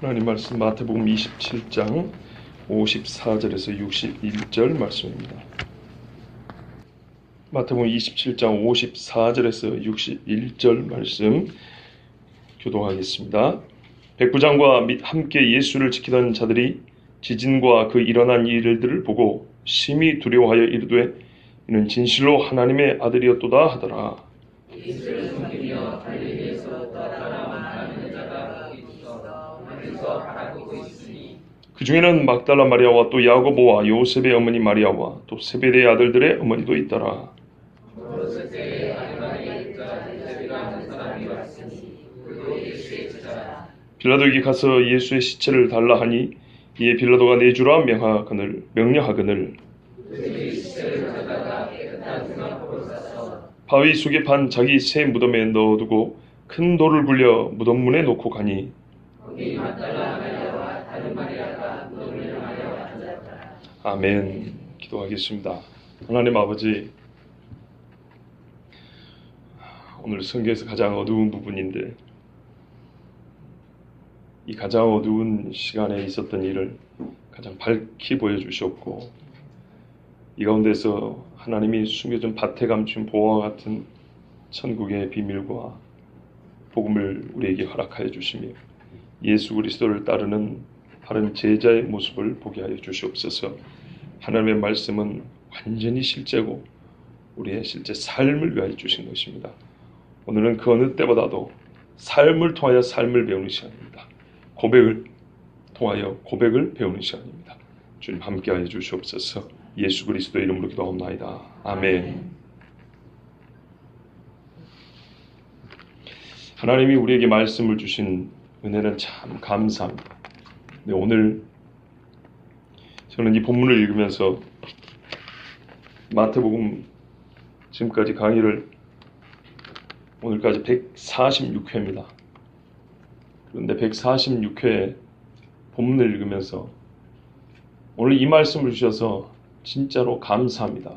하나님 말씀 마태복음 27장 54절에서 61절 말씀입니다. 마태복음 27장 54절에서 61절 말씀 교독하겠습니다. 백부장과 및 함께 예수를 지키던 자들이 지진과 그 일어난 일들을 보고 심히 두려워하여 이르되 이는 진실로 하나님의 아들이었도다 하더라. 예수를 섬기며 갈릴리에서 따라만 하는 자가 있어 하면서 바라보고 있으니 그 중에는 막달라 마리아와 또 야고보와 요셉의 어머니 마리아와 또 세베대의 아들들의 어머니도 있더라. 그때에 아르마리아의 자 요셉이라는 사람이 왔으니 그도 예수의 제자라. 빌라도에게 가서 예수의 시체를 달라 하니 이에 빌라도가 내주라 명령하거늘 그의 시체를 가져다가 깨끗한 수납으로 싸서 바위 속에 판 자기 새 무덤에 넣어두고 큰 돌을 굴려 무덤 문에 놓고 가니 거기 막달라 마리아와 다른 마리아가 무덤을 향하여 앉았다. 아멘. 기도하겠습니다. 하나님 아버지, 오늘 성경에서 가장 어두운 부분인데 이 가장 어두운 시간에 있었던 일을 가장 밝히 보여주셨고 이 가운데서 하나님이 숨겨준 밭에 감춘 보화와 같은 천국의 비밀과 복음을 우리에게 허락하여 주시며 예수 그리스도를 따르는 바른 제자의 모습을 보게 하여 주시옵소서. 하나님의 말씀은 완전히 실제고 우리의 실제 삶을 위하여 주신 것입니다. 오늘은 그 어느 때보다도 삶을 통하여 삶을 배우는 시간입니다. 고백을 통하여 고백을 배우는 시간입니다. 주님 함께하여 주시옵소서. 예수 그리스도 이름으로 기도합나이다. 아멘. 하나님이 우리에게 말씀을 주신 은혜는 참 감사합니다. 네, 오늘 저는 이 본문을 읽으면서 마태복음 지금까지 강의를 오늘까지 146회입니다. 그런데 146회 본문을 읽으면서 오늘 이 말씀을 주셔서 진짜로 감사합니다.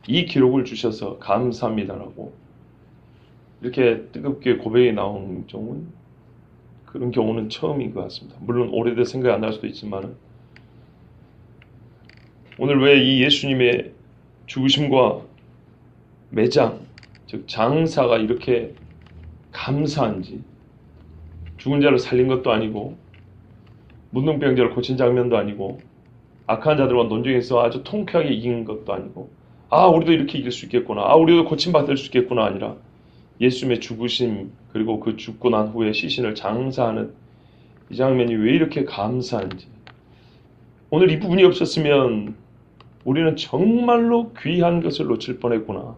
이 기록을 주셔서 감사합니다라고 이렇게 뜨겁게 고백이 나온 경우는 그런 경우는 처음인 것 같습니다. 물론 오래돼 생각이 안 날 수도 있지만 오늘 왜 이 예수님의 죽으심과 매장, 즉 장사가 이렇게 감사한지, 죽은 자를 살린 것도 아니고 문둥병자를 고친 장면도 아니고 악한 자들과 논쟁에서 아주 통쾌하게 이긴 것도 아니고 우리도 이렇게 이길 수 있겠구나, 우리도 고침받을 수 있겠구나 아니라 예수님의 죽으심 그리고 그 죽고 난 후에 시신을 장사하는 이 장면이 왜 이렇게 감사한지, 오늘 이 부분이 없었으면 우리는 정말로 귀한 것을 놓칠 뻔했구나.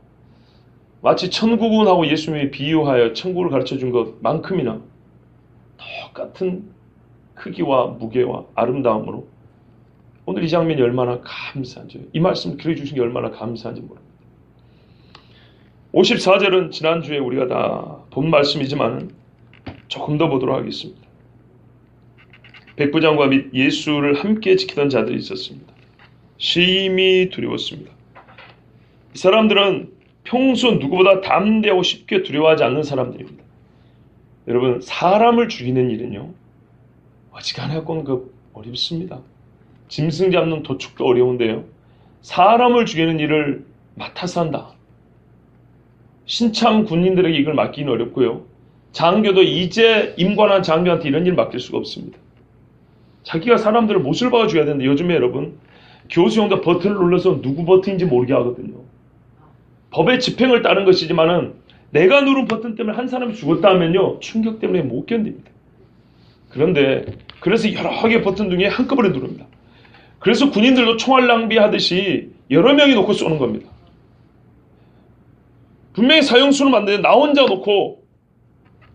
마치 천국은 하고 예수님이 비유하여 천국을 가르쳐준 것만큼이나 똑같은 크기와 무게와 아름다움으로 오늘 이 장면이 얼마나 감사한지, 이 말씀 들어주신 게 얼마나 감사한지 모릅니다. 54절은 지난주에 우리가 다 본 말씀이지만 조금 더 보도록 하겠습니다. 백부장과 및 예수를 함께 지키던 자들이 있었습니다. 심히 두려웠습니다. 이 사람들은 평소 누구보다 담대하고 쉽게 두려워하지 않는 사람들입니다. 여러분, 사람을 죽이는 일은요, 어지간하건 어렵습니다. 짐승 잡는 도축도 어려운데요, 사람을 죽이는 일을 맡아서 한다. 신참 군인들에게 이걸 맡기는 어렵고요, 장교도 이제 임관한 장교한테 이런 일 맡길 수가 없습니다. 자기가 사람들을 못을 박아 죽여야 되는데 요즘에 여러분, 교수형도 버튼을 눌러서 누구 버튼인지 모르게 하거든요. 법의 집행을 따른 것이지만은 내가 누른 버튼 때문에 한 사람이 죽었다 하면요, 충격 때문에 못 견딥니다. 그래서 여러 개의 버튼 중에 한꺼번에 누릅니다. 그래서 군인들도 총알 낭비하듯이 여러 명이 놓고 쏘는 겁니다. 분명히 사형수는 맞는데 나 혼자 놓고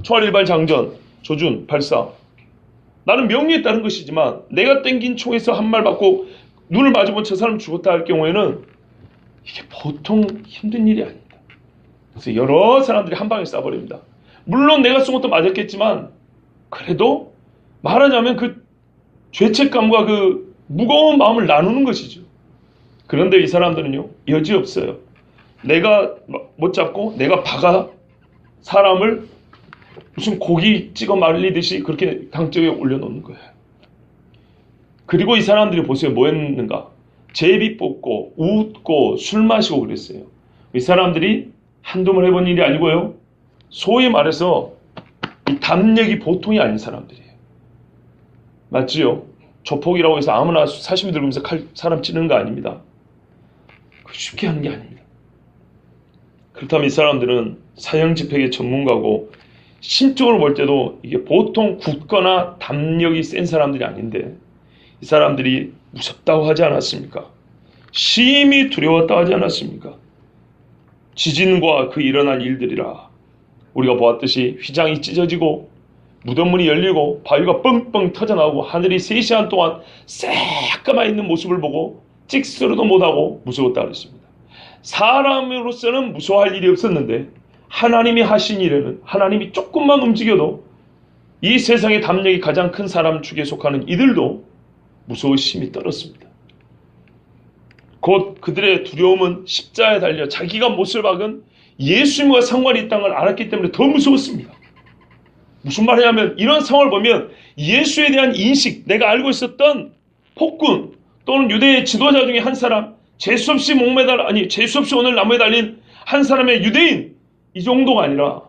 총알 일발 장전, 조준, 발사. 나는 명령에 따른 것이지만 내가 땡긴 총에서 한 발 맞고 눈을 마주보면 저 사람 죽었다 할 경우에는 이게 보통 힘든 일이 아닙니다. 그래서 여러 사람들이 한 방에 쏴버립니다. 물론 내가 쏜 것도 맞았겠지만 그래도 말하자면 그 죄책감과 그 무거운 마음을 나누는 것이죠. 그런데 이 사람들은요, 여지없어요. 내가 못 잡고 내가 박아 사람을 무슨 고기 찍어 말리듯이 그렇게 강정에 올려놓는 거예요. 그리고 이 사람들이 보세요. 뭐 했는가? 제비 뽑고 웃고 술 마시고 그랬어요. 이 사람들이 한두 번 해본 일이 아니고요. 소위 말해서 이 담력이 보통이 아닌 사람들이에요. 맞지요? 조폭이라고 해서 아무나 사시미 들고면서 사람 찌르는 거 아닙니다. 쉽게 하는 게 아닙니다. 그렇다면 이 사람들은 사형집행의 전문가고 심적으로 볼 때도 이게 보통 굳거나 담력이 센 사람들이 아닌데 이 사람들이 무섭다고 하지 않았습니까? 심히 두려웠다고 하지 않았습니까? 지진과 그 일어난 일들이라 우리가 보았듯이 휘장이 찢어지고 무덤문이 열리고 바위가 뻥뻥 터져나오고 하늘이 3시간 동안 새까만 있는 모습을 보고 찍소리도 못하고 무서웠다 그랬습니다. 사람으로서는 무서워할 일이 없었는데 하나님이 하신 일에는 하나님이 조금만 움직여도 이 세상의 담력이 가장 큰 사람 축에 속하는 이들도 무서워심이 떨었습니다. 곧 그들의 두려움은 십자가에 달려 자기가 못을 박은 예수님과 상관이 있다는 걸 알았기 때문에 더 무서웠습니다. 무슨 말이냐면 이런 상황을 보면 예수에 대한 인식, 내가 알고 있었던 폭군 또는 유대의 지도자 중에 한 사람, 재수없이 재수없이 오늘 나무에 달린 한 사람의 유대인, 이 정도가 아니라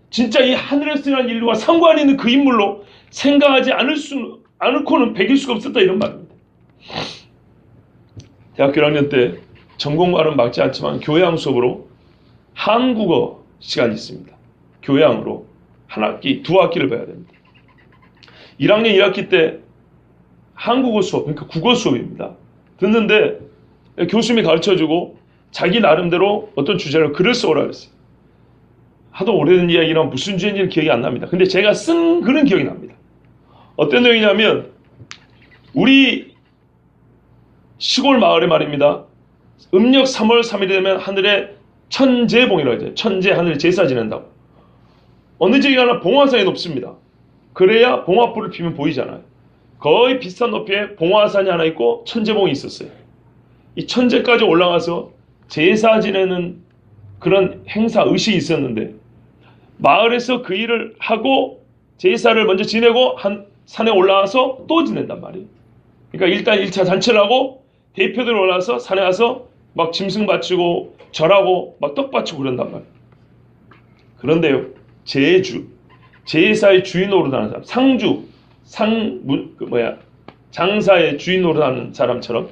진짜 이 하늘에서 일어난 일과 상관이 있는 그 인물로 생각하지 않고는 배길 수가 없었다 이런 말입니다. 대학교 1학년 때 전공과는 맞지 않지만 교양 수업으로 한국어 시간이 있습니다. 교양으로 한 학기, 2학기를 봐야 됩니다. 1학년 1학기 때 한국어 수업, 그러니까 국어 수업입니다. 듣는데 교수님이 가르쳐주고 자기 나름대로 어떤 주제로 글을 써오라 그랬어요. 하도 오래된 이야기라 무슨 주제인지는 기억이 안 납니다. 근데 제가 쓴 글은 기억이 납니다. 어떤 내용이냐면 우리 시골 마을에 말입니다. 음력 3월 3일이 되면 하늘에 천재봉이라고 하죠. 천재 하늘에 제사 지낸다고. 어느 지역에 가나 봉화산이 높습니다. 그래야 봉화불을 피면 보이잖아요. 거의 비슷한 높이에 봉화산이 하나 있고 천재봉이 있었어요. 이 천재까지 올라가서 제사 지내는 그런 행사, 의식이 있었는데 마을에서 그 일을 하고 제사를 먼저 지내고 한 산에 올라와서 또 지낸단 말이에요. 그러니까 일단 1차 잔치를 하고 대표들 올라와서 산에 와서 막 짐승 바치고 절하고 막 떡 바치고 그런단 말이에요. 그런데요, 제사의 주인 노릇하는 사람, 장사의 주인 노릇하는 사람처럼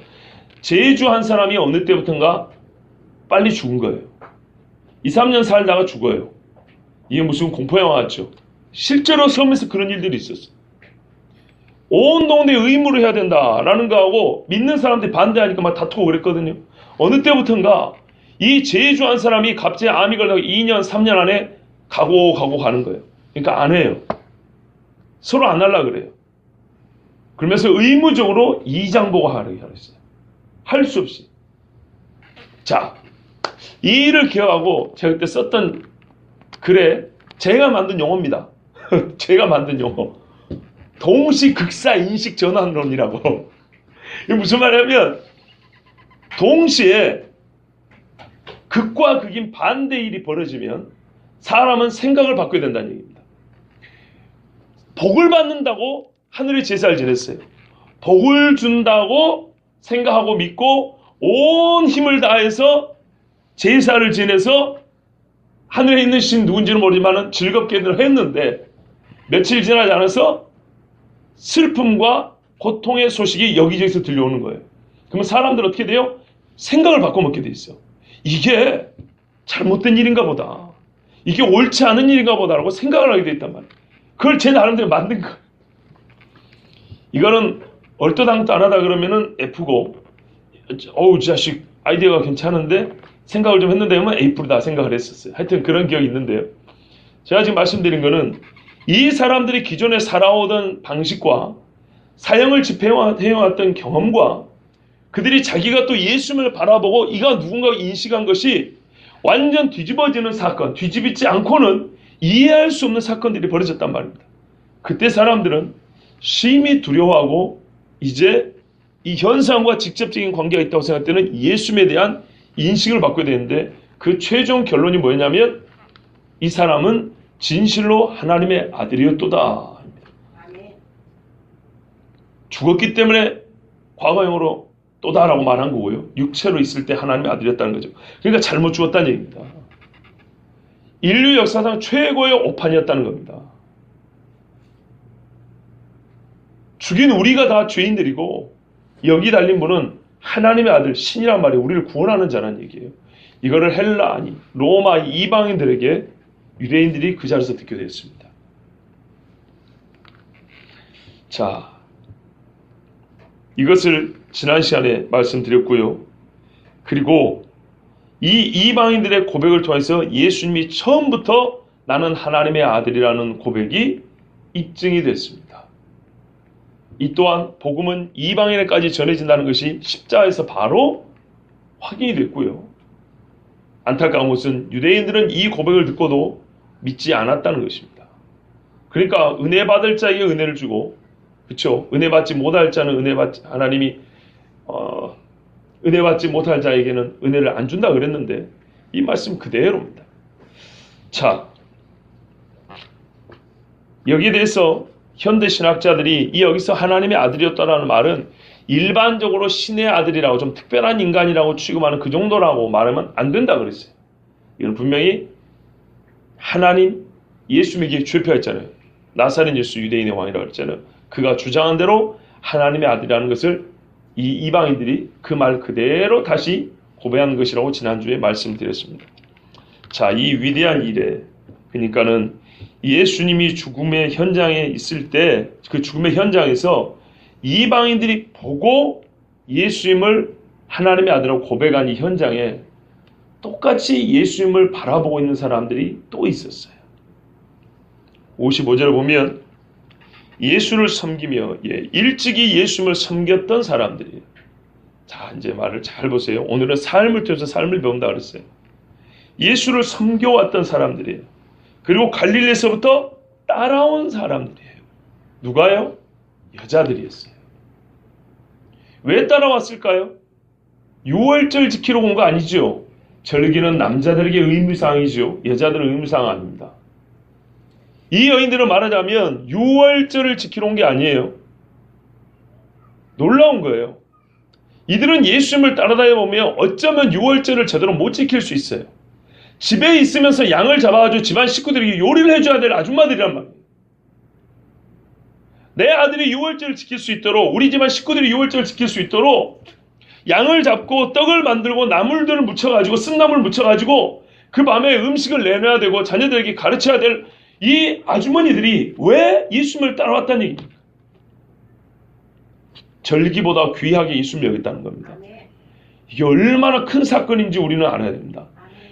제주 한 사람이 어느 때부턴가 빨리 죽은 거예요. 2, 3년 살다가 죽어요. 이게 무슨 공포영화 같죠? 실제로 섬에서 그런 일들이 있었어요. 온 동네 의무를 해야 된다라는 거하고 믿는 사람들이 반대하니까 막 다투고 그랬거든요. 어느 때부턴가 이 제주 한 사람이 갑자기 암이 걸려서 2년, 3년 안에 가고 가는 거예요. 그러니까 안 해요. 서로 안 하려고 그래요. 그러면서 의무적으로 이장보고 하려고 했어요. 할 수 없이. 자, 이 일을 기억하고 제가 그때 썼던 글에 제가 만든 용어입니다. 제가 만든 용어. 동시 극사 인식 전환론이라고. 이게 무슨 말이냐면 동시에 극과 극인 반대 일이 벌어지면 사람은 생각을 바꿔야 된다는 얘기입니다. 복을 받는다고 하늘의 제사를 지냈어요. 복을 준다고 생각하고 믿고 온 힘을 다해서 제사를 지내서 하늘에 있는 신 누군지는 모르지만 즐겁게들 했는데 며칠 지나지 않아서 슬픔과 고통의 소식이 여기저기서 들려오는 거예요. 그러면 사람들은 어떻게 돼요? 생각을 바꿔먹게 돼 있어. 이게 잘못된 일인가 보다. 이게 옳지 않은 일인가 보다라고 생각을 하게 돼 있단 말이에요. 그걸 제 나름대로 만든 거예요. 이거는 얼토당토 안 하다 그러면은 F고, 어우, 자식 아이디어가 괜찮은데 생각을 좀 했는데 하면 A뿔이다 생각을 했었어요. 하여튼 그런 기억이 있는데요. 제가 지금 말씀드린 거는 이 사람들이 기존에 살아오던 방식과 사형을 집행해왔던 경험과 그들이 자기가 또 예수님을 바라보고 이가 누군가 인식한 것이 완전 뒤집어지는 사건, 뒤집지 않고는 이해할 수 없는 사건들이 벌어졌단 말입니다. 그때 사람들은 심히 두려워하고 이제 이 현상과 직접적인 관계가 있다고 생각할 때는 예수님에 대한 인식을 바꿔야 되는데 그 최종 결론이 뭐였냐면 이 사람은 진실로 하나님의 아들이었도다. 아멘. 죽었기 때문에 과거형으로 또다라고 말한 거고요. 육체로 있을 때 하나님의 아들이었다는 거죠. 그러니까 잘못 죽었다는 얘기입니다. 인류 역사상 최고의 오판이었다는 겁니다. 죽인 우리가 다 죄인들이고 여기 달린 분은 하나님의 아들, 신이란 말이 우리를 구원하는 자라는 얘기예요. 이거를 헬라 아니 로마 이방인들에게 유대인들이 그 자리에서 듣게 되었습니다. 자, 이것을 지난 시간에 말씀드렸고요. 그리고 이 이방인들의 고백을 통해서 예수님이 처음부터 나는 하나님의 아들이라는 고백이 입증이 됐습니다. 이 또한 복음은 이방인에까지 전해진다는 것이 십자가에서 바로 확인이 됐고요. 안타까운 것은 유대인들은 이 고백을 듣고도 믿지 않았다는 것입니다. 그러니까 은혜 받을 자에게 은혜를 주고, 그렇죠? 은혜 받지 못할 자는 하나님이 은혜 받지 못할 자에게는 은혜를 안 준다 그랬는데 이 말씀 그대로입니다. 자, 여기에 대해서 현대 신학자들이 여기서 하나님의 아들이었다라는 말은 일반적으로 신의 아들이라고 좀 특별한 인간이라고 취급하는 그 정도라고 말하면 안 된다 그랬어요. 이건 분명히 하나님 예수님에게 주표했잖아요. 나사렛 예수 유대인의 왕이라고 그랬잖아요. 그가 주장한 대로 하나님의 아들이라는 것을 이 이방인들이 그 말 그대로 다시 고백한 것이라고 지난주에 말씀드렸습니다. 자, 이 위대한 일에, 그러니까는 예수님이 죽음의 현장에 있을 때 그 죽음의 현장에서 이방인들이 보고 예수님을 하나님의 아들이라고 고백한 이 현장에 똑같이 예수님을 바라보고 있는 사람들이 또 있었어요. 55절을 보면 예수를 섬기며 일찍이 예수님을 섬겼던 사람들이에요. 자, 이제 말을 잘 보세요. 오늘은 삶을 통해서 삶을 배운다 그랬어요. 예수를 섬겨왔던 사람들이에요. 그리고 갈릴리에서부터 따라온 사람들이에요. 누가요? 여자들이었어요. 왜 따라왔을까요? 유월절 지키러 온 거 아니죠. 절기는 남자들에게 의무사항이죠. 여자들은 의무사항 아닙니다. 이 여인들은 말하자면 유월절을 지키러 온 게 아니에요. 놀라운 거예요. 이들은 예수님을 따라다녀 보면 어쩌면 유월절을 제대로 못 지킬 수 있어요. 집에 있으면서 양을 잡아가지고 집안 식구들에게 요리를 해줘야 될 아줌마들이란 말이에요. 내 아들이 유월절을 지킬 수 있도록, 우리 집안 식구들이 유월절을 지킬 수 있도록 양을 잡고 떡을 만들고 나물들을 묻혀가지고 쓴나물 묻혀가지고 그 밤에 음식을 내놔야 되고 자녀들에게 가르쳐야 될 이 아주머니들이 왜 예수님을 따라왔다는 얘기입니까? 절기보다 귀하게 예수님을 여겼다는 겁니다. 이게 얼마나 큰 사건인지 우리는 알아야 됩니다.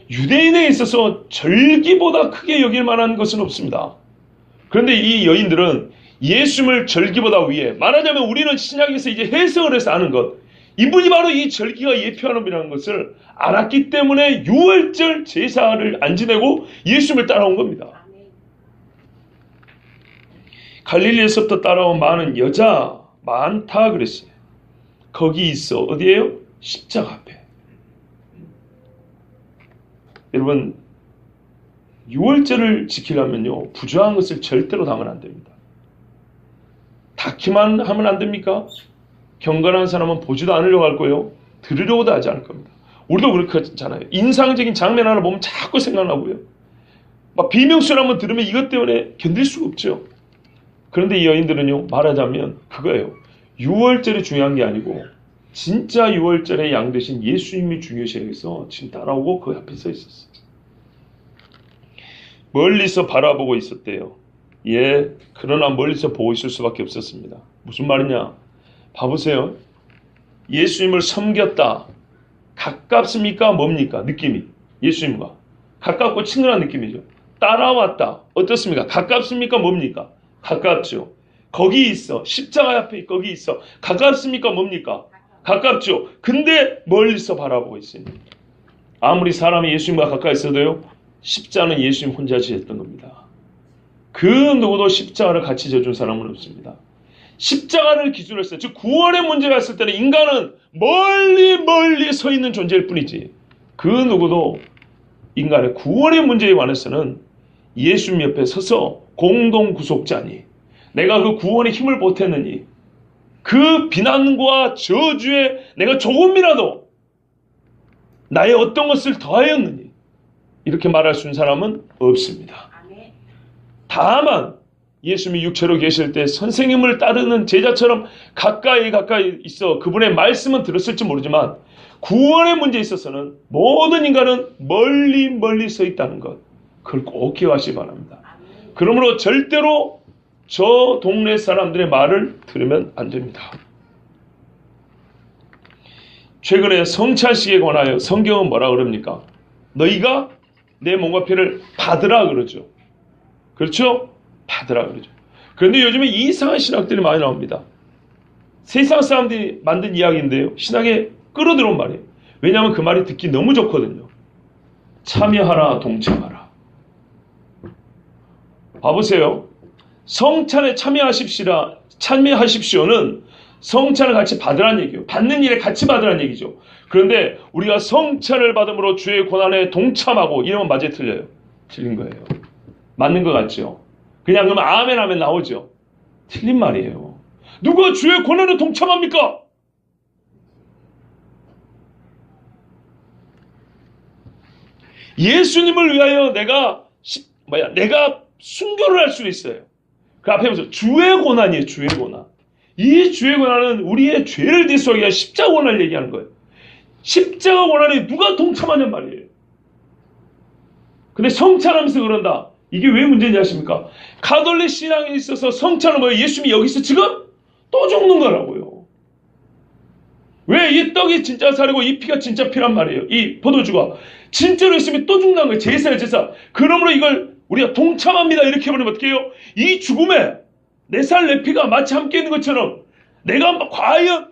유대인에 있어서 절기보다 크게 여길 만한 것은 없습니다. 그런데 이 여인들은 예수님을 절기보다 위에, 말하자면 우리는 신약에서 이제 해석을 해서 아는 것, 이분이 바로 이 절기가 예표하는 분이라는 것을 알았기 때문에 유월절 제사를 안 지내고 예수님을 따라온 겁니다. 갈릴리에서부터 따라온 많은 여자 많다 그랬어요. 거기 있어. 어디예요? 십자가 앞에. 여러분, 유월절을 지키려면요, 부정한 것을 절대로 당하면 안 됩니다. 닿기만 하면 안 됩니까? 경건한 사람은 보지도 않으려고 할 거예요. 들으려고도 하지 않을 겁니다. 우리도 그렇잖아요. 인상적인 장면 하나 보면 자꾸 생각나고요. 막 비명소리 한번 들으면 이것 때문에 견딜 수가 없죠. 그런데 이 여인들은요, 말하자면 그거예요. 유월절이 중요한 게 아니고 진짜 유월절의 양 대신 예수님이 중요시해서 지금 따라오고 그 앞에 서 있었어요. 멀리서 바라보고 있었대요. 예, 그러나 멀리서 보고 있을 수밖에 없었습니다. 무슨 말이냐? 봐보세요. 예수님을 섬겼다. 가깝습니까? 뭡니까? 느낌이. 예수님과 가깝고 친근한 느낌이죠. 따라왔다. 어떻습니까? 가깝습니까? 뭡니까? 가깝죠. 거기 있어. 십자가 앞에 거기 있어. 가깝습니까? 뭡니까? 가깝죠. 근데 멀리서 바라보고 있어요. 아무리 사람이 예수님과 가까이 있어도요, 십자가는 예수님 혼자 지었던 겁니다. 그 누구도 십자가를 같이 져준 사람은 없습니다. 십자가를 기준으로 했어요. 즉 구원의 문제가 있을 때는 인간은 멀리 서 있는 존재일 뿐이지, 그 누구도 인간의 구원의 문제에 관해서는 예수님 옆에 서서 공동 구속자니, 내가 그 구원의 힘을 보탰느니, 그 비난과 저주에 내가 조금이라도 나의 어떤 것을 더하였느니, 이렇게 말할 수 있는 사람은 없습니다. 다만 예수님이 육체로 계실 때 선생님을 따르는 제자처럼 가까이 있어 그분의 말씀은 들었을지 모르지만 구원의 문제에 있어서는 모든 인간은 멀리 서 있다는 것, 그걸 꼭 기억하시기 바랍니다. 그러므로 절대로 저 동네 사람들의 말을 들으면 안 됩니다. 최근에 성찬식에 관하여 성경은 뭐라 그럽니까? 너희가 내 몸과 피를 받으라 그러죠. 그렇죠? 받으라 그러죠. 그런데 요즘에 이상한 신학들이 많이 나옵니다. 세상 사람들이 만든 이야기인데요, 신학에 끌어들어온 말이에요. 왜냐하면 그 말이 듣기 너무 좋거든요. 참여하라, 동참하라. 봐보세요. 성찬에 참여하십시오는 성찬을 같이 받으라는 얘기예요. 받는 일에 같이 받으라는 얘기죠. 그런데 우리가 성찬을 받음으로 주의 고난에 동참하고, 이러면 맞아요, 틀려요? 틀린 거예요. 맞는 것 같죠? 그냥 그러면 아멘 하면 나오죠. 틀린 말이에요. 누가 주의 고난에 동참합니까? 예수님을 위하여 내가 순교를 할 수 있어요. 그 앞에 보세요. 주의 고난이에요. 주의 고난. 이 주의 고난은 우리의 죄를 대속하기 위한 십자가 고난을 얘기하는 거예요. 십자가 고난에 누가 동참하냔 말이에요. 근데 성찬하면서 그런다. 이게 왜 문제인지 아십니까? 가톨릭 신앙에 있어서 성찬은 뭐예요? 예수님이 여기서 지금 또 죽는 거라고요. 왜? 이 떡이 진짜 살이고 이 피가 진짜 피란 말이에요. 이 포도주가 진짜로 예수님이 또 죽는다는 거예요. 제사예요, 제사. 그러므로 이걸 우리가 동참합니다, 이렇게 해버리면 어떻게 해요? 이 죽음에 내 살 내 피가 마치 함께 있는 것처럼, 내가 과연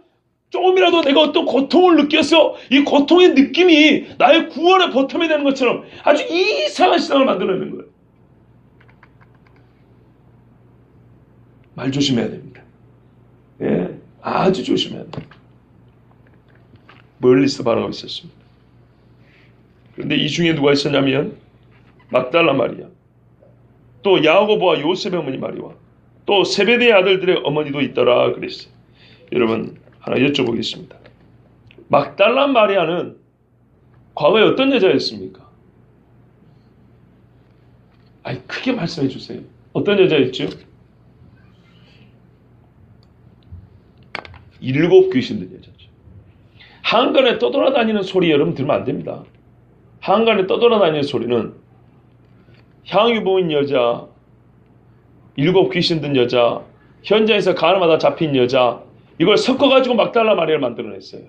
조금이라도 내가 어떤 고통을 느껴서 이 고통의 느낌이 나의 구원의 버텀이 되는 것처럼 아주 이상한 신앙을 만들어내는 거예요. 말 조심해야 됩니다. 예, 아주 조심해야 됩니다. 멀리서 바라고 있었습니다. 그런데 이 중에 누가 있었냐면 막달라 마리아, 또 야고보와 요셉의 어머니 마리아, 또 세베대의 아들들의 어머니도 있더라 그랬어요. 여러분 하나 여쭤보겠습니다. 막달라 마리아는 과거에 어떤 여자였습니까? 아니, 크게 말씀해 주세요. 어떤 여자였죠? 7 귀신들 여자죠. 한간에 떠돌아다니는 소리 여러분 들으면 안 됩니다. 한간에 떠돌아다니는 소리는 향유 부인 여자, 7 귀신 든 여자, 현장에서 가늠하다 잡힌 여자, 이걸 섞어가지고 막달라 마리아를 만들어냈어요.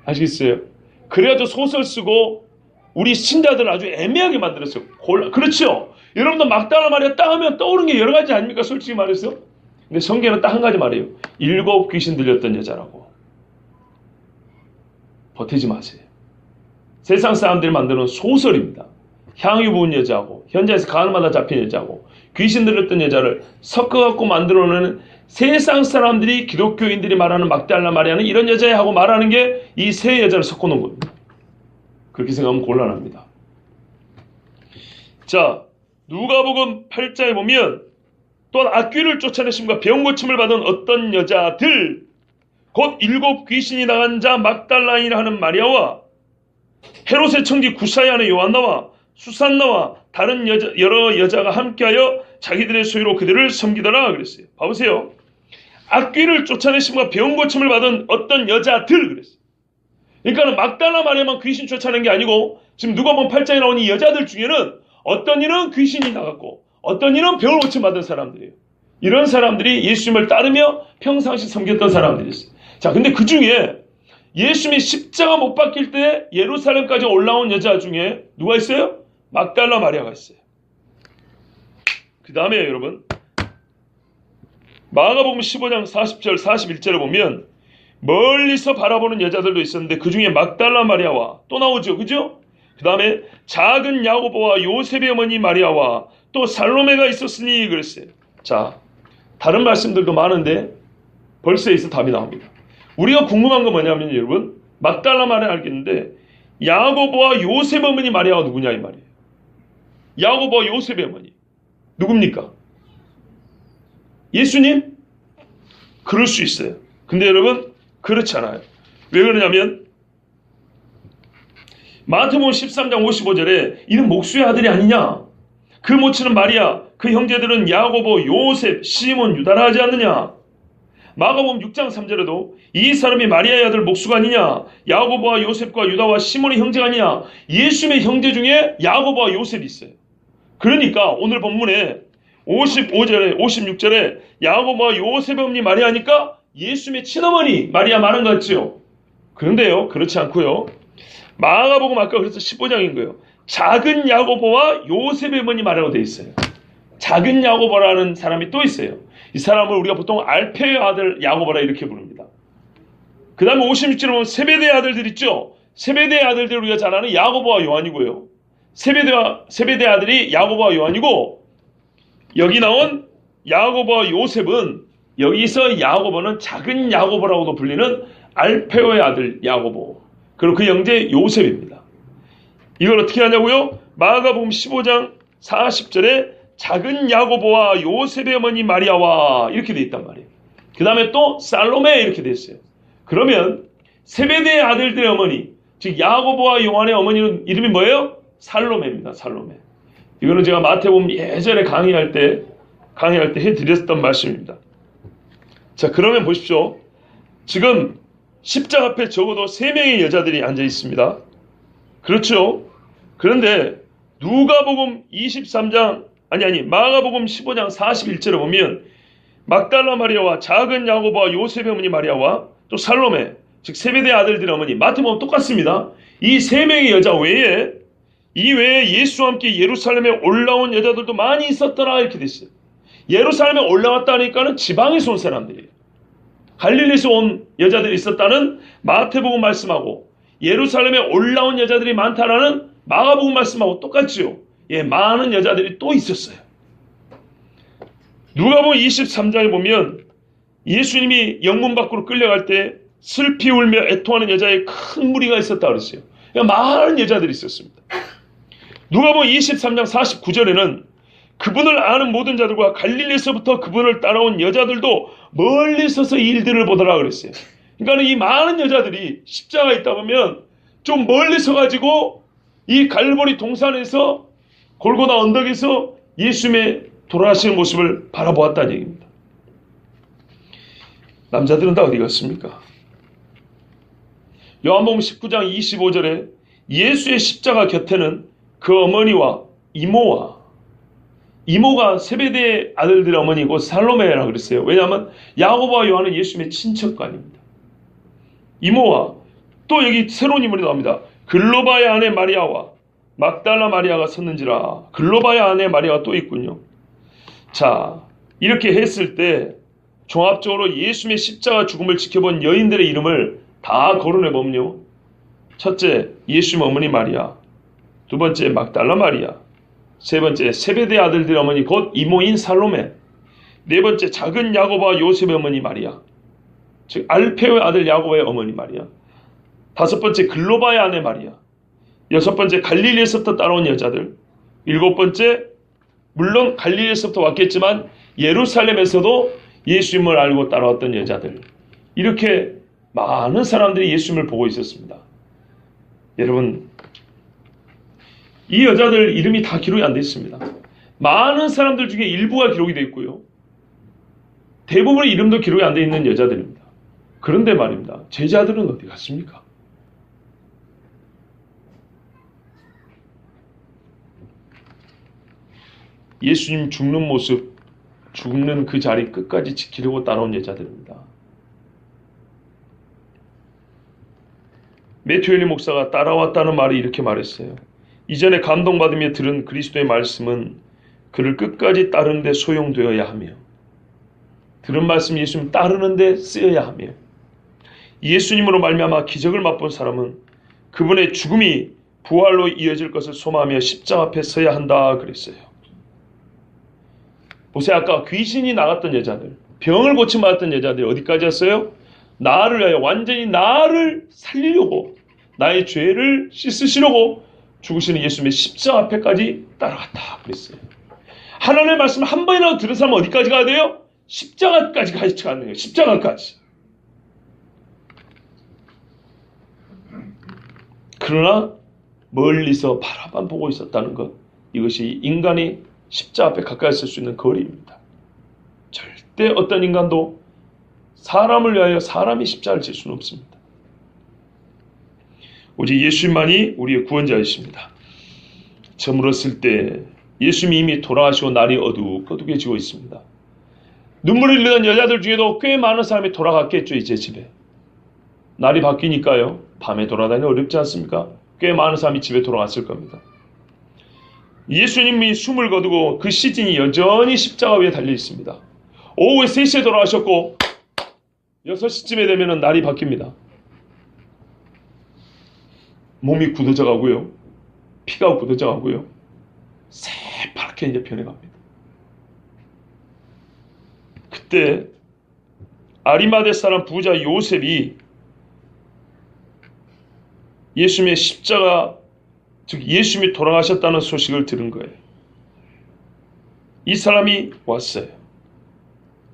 아시겠어요? 그래가지고 소설 쓰고 우리 신자들을 아주 애매하게 만들었어요. 그렇죠? 여러분도 막달라 마리아 딱 하면 떠오르는 게 여러 가지 아닙니까? 솔직히 말해서. 근데 성경은 딱 한 가지 말이에요. 7 귀신 들렸던 여자라고. 버티지 마세요. 세상 사람들이 만드는 소설입니다. 향유 부은 여자하고 현장에서 가늠하다 잡힌 여자하고 귀신 들렸던 여자를 섞어갖고 만들어내는, 세상 사람들이, 기독교인들이 말하는 막달라 마리아는 이런 여자야 하고 말하는 게 이 세 여자를 섞어놓은 겁니다. 그렇게 생각하면 곤란합니다. 자, 누가복음 8장에 보면 또한 악귀를 쫓아내심과 병 고침을 받은 어떤 여자들, 곧 7 귀신이 나간 자 막달라인이라 하는 마리아와 헤롯의 청지 구사야의 요한나와 수산나와 다른 여러 여자가 함께하여 자기들의 소유로 그들을 섬기더라 그랬어요. 봐보세요. 악귀를 쫓아내심과 병 고침을 받은 어떤 여자들 그랬어요. 그러니까 막달라 마리아만 귀신 쫓아낸 게 아니고, 지금 누가복음 8장에 나온 이 여자들 중에는 어떤 이는 귀신이 나갔고 어떤 이는 병을 고침 받은 사람들이에요. 이런 사람들이 예수님을 따르며 평상시 섬겼던 사람들이었어요. 자, 근데 그 중에 예수님이 십자가 못 박힐 때 예루살렘까지 올라온 여자 중에 누가 있어요? 막달라 마리아가 있어요. 그 다음에 여러분, 마가복음 15장 40절 41절에 보면 멀리서 바라보는 여자들도 있었는데 그 중에 막달라 마리아와 또 나오죠. 그죠? 그 다음에 작은 야고보와 요셉의 어머니 마리아와 또 살로메가 있었으니 그랬어요. 자, 다른 말씀들도 많은데 벌써 여기서 답이 나옵니다. 우리가 궁금한 건 뭐냐면 여러분, 막달라 마리아 알겠는데 야고보와 요셉 어머니 마리아가 누구냐 이 말이에요. 야고보와 요셉의 어머니. 누굽니까? 예수님? 그럴 수 있어요. 근데 여러분, 그렇지 않아요. 왜 그러냐면 마태복음 13장 55절에 이는 목수의 아들이 아니냐? 그 모친은 마리아, 그 형제들은 야고보, 요셉, 시몬, 유다라 하지 않느냐? 마가복음 6장 3절에도 이 사람이 마리아의 아들 목수가 아니냐? 야고보와 요셉과 유다와 시몬의 형제가 아니냐? 예수님의 형제 중에 야고보와 요셉이 있어요. 그러니까 오늘 본문에 55절에 56절에 야고보와 요셉의 어머니 마리아니까 예수님의 친어머니 마리아 말한 것 같죠? 그런데요, 그렇지 않고요. 마가복음 아까 그래서 15장인 거예요. 작은 야고보와 요셉의 어머니 마리아라고 되어 있어요. 작은 야고보라는 사람이 또 있어요. 이 사람을 우리가 보통 알페의 아들 야고보라 이렇게 부릅니다. 그 다음에 56절에 보면 세베대의 아들들 있죠. 세베대의 아들들 우리가 잘 아는 야고보와 요한이고요. 세베대 아들이 야고보와 요한이고, 여기 나온 야고보와 요셉은, 여기서 야고보는 작은 야고보라고도 불리는 알페오의 아들 야고보, 그리고 그 형제 요셉입니다. 이걸 어떻게 하냐고요? 마가복음 15장 40절에 작은 야고보와 요셉의 어머니 마리아와 이렇게 돼 있단 말이에요. 그 다음에 또 살로메 이렇게 돼 있어요. 그러면 세베대의 아들들의 어머니, 즉 야고보와 요한의 어머니는 이름이 뭐예요? 살로메입니다. 살로메. 이거는 제가 마태복음 예전에 강의할 때 해드렸던 말씀입니다. 자, 그러면 보십시오. 지금 십자가 앞에 적어도 3명의 여자들이 앉아 있습니다. 그렇죠? 그런데 누가복음 23장 마가복음 15장 41절에 보면 막달라 마리아와 작은 야고보와 요셉의 어머니 마리아와 또 살로메, 즉 세베대 아들들의 어머니, 마태복음 똑같습니다. 이 3명의 여자 외에, 이 외에 예수와 함께 예루살렘에 올라온 여자들도 많이 있었더라 이렇게 됐어요. 예루살렘에 올라왔다니까는 지방에서 온 사람들이에요. 갈릴리에서 온 여자들이 있었다는 마태복음 말씀하고 예루살렘에 올라온 여자들이 많다라는 마가복음 말씀하고 똑같죠. 예, 많은 여자들이 또 있었어요. 누가복음 23장에 보면 예수님이 영문 밖으로 끌려갈 때 슬피 울며 애통하는 여자의 큰 무리가 있었다 그랬어요. 그러니까 많은 여자들이 있었습니다. 누가복음 23장 49절에는 그분을 아는 모든 자들과 갈릴리에서부터 그분을 따라온 여자들도 멀리 서서 이 일들을 보더라 그랬어요. 그러니까 이 많은 여자들이 십자가에 있다 보면 좀 멀리 서가지고 이 갈보리 동산에서 골고다 언덕에서 예수님의 돌아가시는 모습을 바라보았다는 얘기입니다. 남자들은 다 어디 갔습니까? 요한복음 19장 25절에 예수의 십자가 곁에는 그 어머니와 이모가 세베대의 아들들의 어머니고 살로메라고 그랬어요. 왜냐하면 야고보와 요한은 예수님의 친척관입니다. 이모와 또 여기 새로운 인물이 나옵니다. 글로바의 아내 마리아와 막달라 마리아가 섰는지라. 글로바의 아내 마리아가 또 있군요. 자, 이렇게 했을 때 종합적으로 예수님의 십자가 죽음을 지켜본 여인들의 이름을 다 거론해보면요. 첫째, 예수님 어머니 마리아. 두 번째, 막달라 마리아. 세 번째, 세베대 아들들의 어머니 곧 이모인 살로메. 네 번째, 작은 야고보와 요셉의 어머니 마리아, 즉 알페오의 아들 야고보의 어머니 마리아. 다섯 번째, 글로바의 아내 마리아. 여섯 번째, 갈릴리에서부터 따라온 여자들. 일곱 번째, 물론 갈릴리에서부터 왔겠지만 예루살렘에서도 예수님을 알고 따라왔던 여자들. 이렇게 많은 사람들이 예수님을 보고 있었습니다. 여러분, 이 여자들 이름이 다 기록이 안 되어 있습니다. 많은 사람들 중에 일부가 기록이 되어 있고요. 대부분의 이름도 기록이 안 되어 있는 여자들입니다. 그런데 말입니다. 제자들은 어디 갔습니까? 예수님 죽는 모습, 죽는 그 자리 끝까지 지키려고 따라온 여자들입니다. 매튜 헨리 목사가 따라왔다는 말이 이렇게 말했어요. 이전에 감동받으며 들은 그리스도의 말씀은 그를 끝까지 따르는 데 소용되어야 하며, 들은 말씀 예수님 따르는 데 쓰여야 하며, 예수님으로 말미암아 기적을 맛본 사람은 그분의 죽음이 부활로 이어질 것을 소망하며 십자가 앞에 서야 한다 그랬어요. 보세요. 아까 귀신이 나갔던 여자들, 병을 고침받았던 여자들이 어디까지 왔어요? 나를 위하여 완전히 나를 살리려고, 나의 죄를 씻으시려고 죽으시는 예수님의 십자가 앞에까지 따라갔다 그랬어요. 하나님의 말씀을 한 번이라도 들은 사람은 어디까지 가야 돼요? 십자가까지 가는 거예요. 십자가까지. 그러나 멀리서 바라만 보고 있었다는 것, 이것이 인간이 십자가 앞에 가까이 설 수 있는 거리입니다. 절대 어떤 인간도 사람을 위하여 사람이 십자가를 질 수는 없습니다. 오직 예수님만이 우리의 구원자이십니다. 저물었을 때 예수님이 이미 돌아가시고 날이 어둑어둑해지고 있습니다. 눈물을 흘리던 여자들 중에도 꽤 많은 사람이 돌아갔겠죠. 이제 집에. 날이 바뀌니까요. 밤에 돌아다니기 어렵지 않습니까? 꽤 많은 사람이 집에 돌아갔을 겁니다. 예수님이 숨을 거두고 그 시신이 여전히 십자가 위에 달려 있습니다. 오후에 3시에 돌아가셨고 6시쯤에 되면 날이 바뀝니다. 몸이 굳어져 가고요. 피가 굳어져 가고요. 새파랗게 이제 변해갑니다. 그때 아리마대 사람 부자 요셉이 예수님의 십자가, 즉 예수님이 돌아가셨다는 소식을 들은 거예요. 이 사람이 왔어요.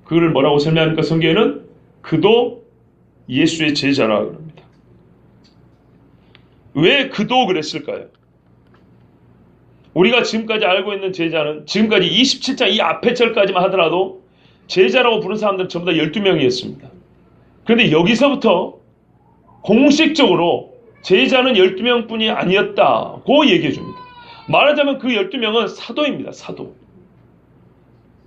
그를 뭐라고 설명합니까? 성경에는 그도 예수의 제자라고 합니다. 왜 그도 그랬을까요? 우리가 지금까지 알고 있는 제자는 지금까지 27장 이 앞에 절까지만 하더라도 제자라고 부른 사람들은 전부 다 12명이었습니다. 그런데 여기서부터 공식적으로 제자는 12명뿐이 아니었다고 얘기해 줍니다. 말하자면 그 12명은 사도입니다. 사도.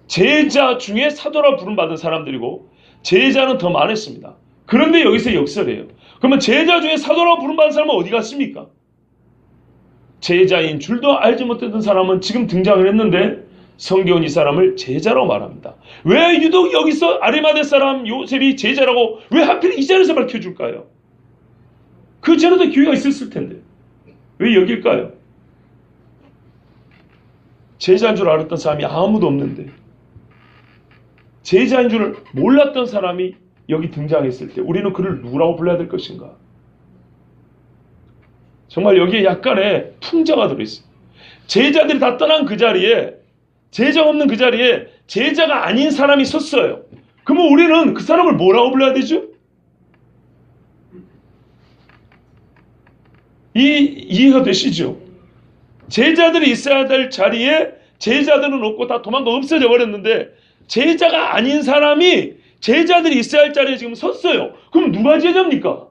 제자 중에 사도라 부름받은 사람들이고 제자는 더 많았습니다. 그런데 여기서 역설해요. 그러면 제자 중에 사도라고 부름받은 사람은 어디 갔습니까? 제자인 줄도 알지 못했던 사람은 지금 등장을 했는데 성경은 이 사람을 제자라고 말합니다. 왜 유독 여기서 아리마대 사람 요셉이 제자라고 왜 하필 이 자리에서 밝혀줄까요? 그 전에도 기회가 있었을 텐데 왜 여길까요? 제자인 줄 알았던 사람이 아무도 없는데 제자인 줄 몰랐던 사람이 여기 등장했을 때 우리는 그를 누구라고 불러야 될 것인가? 정말 여기에 약간의 풍자가 들어있어요. 제자들이 다 떠난 그 자리에, 제자가 없는 그 자리에 제자가 아닌 사람이 섰어요. 그러면 우리는 그 사람을 뭐라고 불러야 되죠? 이해가 되시죠? 제자들이 있어야 될 자리에 제자들은 없고 다 도망가 없어져 버렸는데 제자가 아닌 사람이 제자들이 있어야 할 자리에 지금 섰어요. 그럼 누가 제자입니까?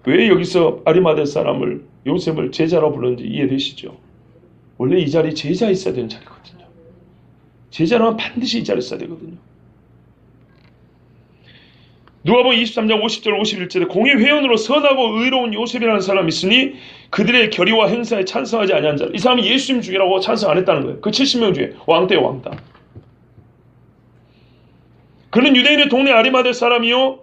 왜 여기서 아리마대 사람을 요셉을 제자라고 불렀는지 이해되시죠? 원래 이 자리 제자 있어야 되는 자리거든요. 제자라면 반드시 이 자리에 있어야 되거든요. 누가복음 23장 50절 51절에 공의 회원으로 선하고 의로운 요셉이라는 사람이 있으니 그들의 결의와 행사에 찬성하지 아니한 자. 이 사람이 예수님 죽이라고 찬성 안 했다는 거예요. 그 70명 중에 왕대요 왕따. 그는 유대인의 동네 아리마대 사람이요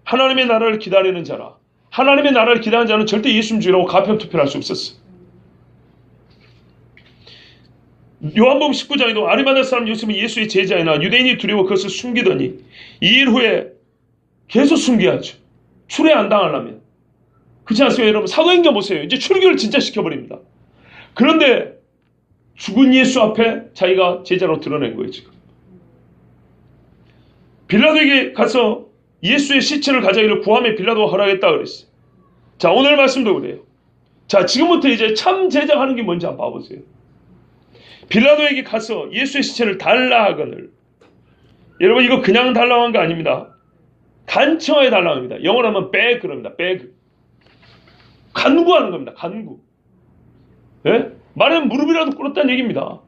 하나님의 나라를 기다리는 자라. 하나님의 나라를 기다리는 자는 절대 예수님 죽이라고 가편 투표를 할 수 없었어요. 요한복음 19장에도 아리마대 사람 요셉은 예수의 제자이나 유대인이 두려워 그것을 숨기더니 2일 후에 계속 숨겨야죠. 출애 안 당하려면. 그렇지 않습니까? 여러분 사도행전 보세요. 이제 출교를 진짜 시켜버립니다. 그런데 죽은 예수 앞에 자기가 제자로 드러낸 거예요. 지금. 빌라도에게 가서 예수의 시체를 가져가기를 구하며 빌라도가 허락했다 그랬어요. 자 오늘 말씀도 그래요. 자 지금부터 이제 참 제자가 하는 게 뭔지 한번 봐보세요. 빌라도에게 가서 예수의 시체를 달라 하거늘. 여러분 이거 그냥 달라고 한 거 아닙니다. 간청하여 달라고 합니다. 영어로 하면 beg 그럽니다. beg. 간구하는 겁니다. 간구. 예? 말하면 무릎이라도 꿇었다는 얘기입니다.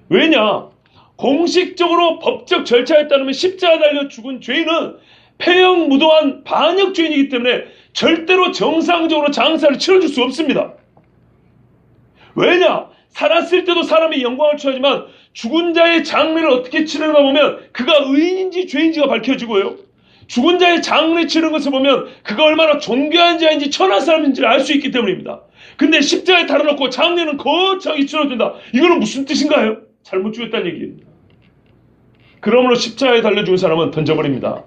왜냐? 공식적으로 법적 절차에 따르면 십자가 달려 죽은 죄인은 폐역무도한 반역 죄인이기 때문에 절대로 정상적으로 장사를 치러줄 수 없습니다. 왜냐? 살았을 때도 사람이 영광을 취하지만 죽은 자의 장례를 어떻게 치르는가 보면 그가 의인인지 죄인지가 밝혀지고요. 죽은 자의 장례 치르는 것을 보면 그가 얼마나 존귀한 자인지 천한 사람인지를 알 수 있기 때문입니다. 근데 십자가에 달아놓고 장례는 거창하게 치러준다. 이거는 무슨 뜻인가요? 잘못 죽였다는 얘기입니다. 그러므로 십자가에 달려 죽은 사람은 던져버립니다.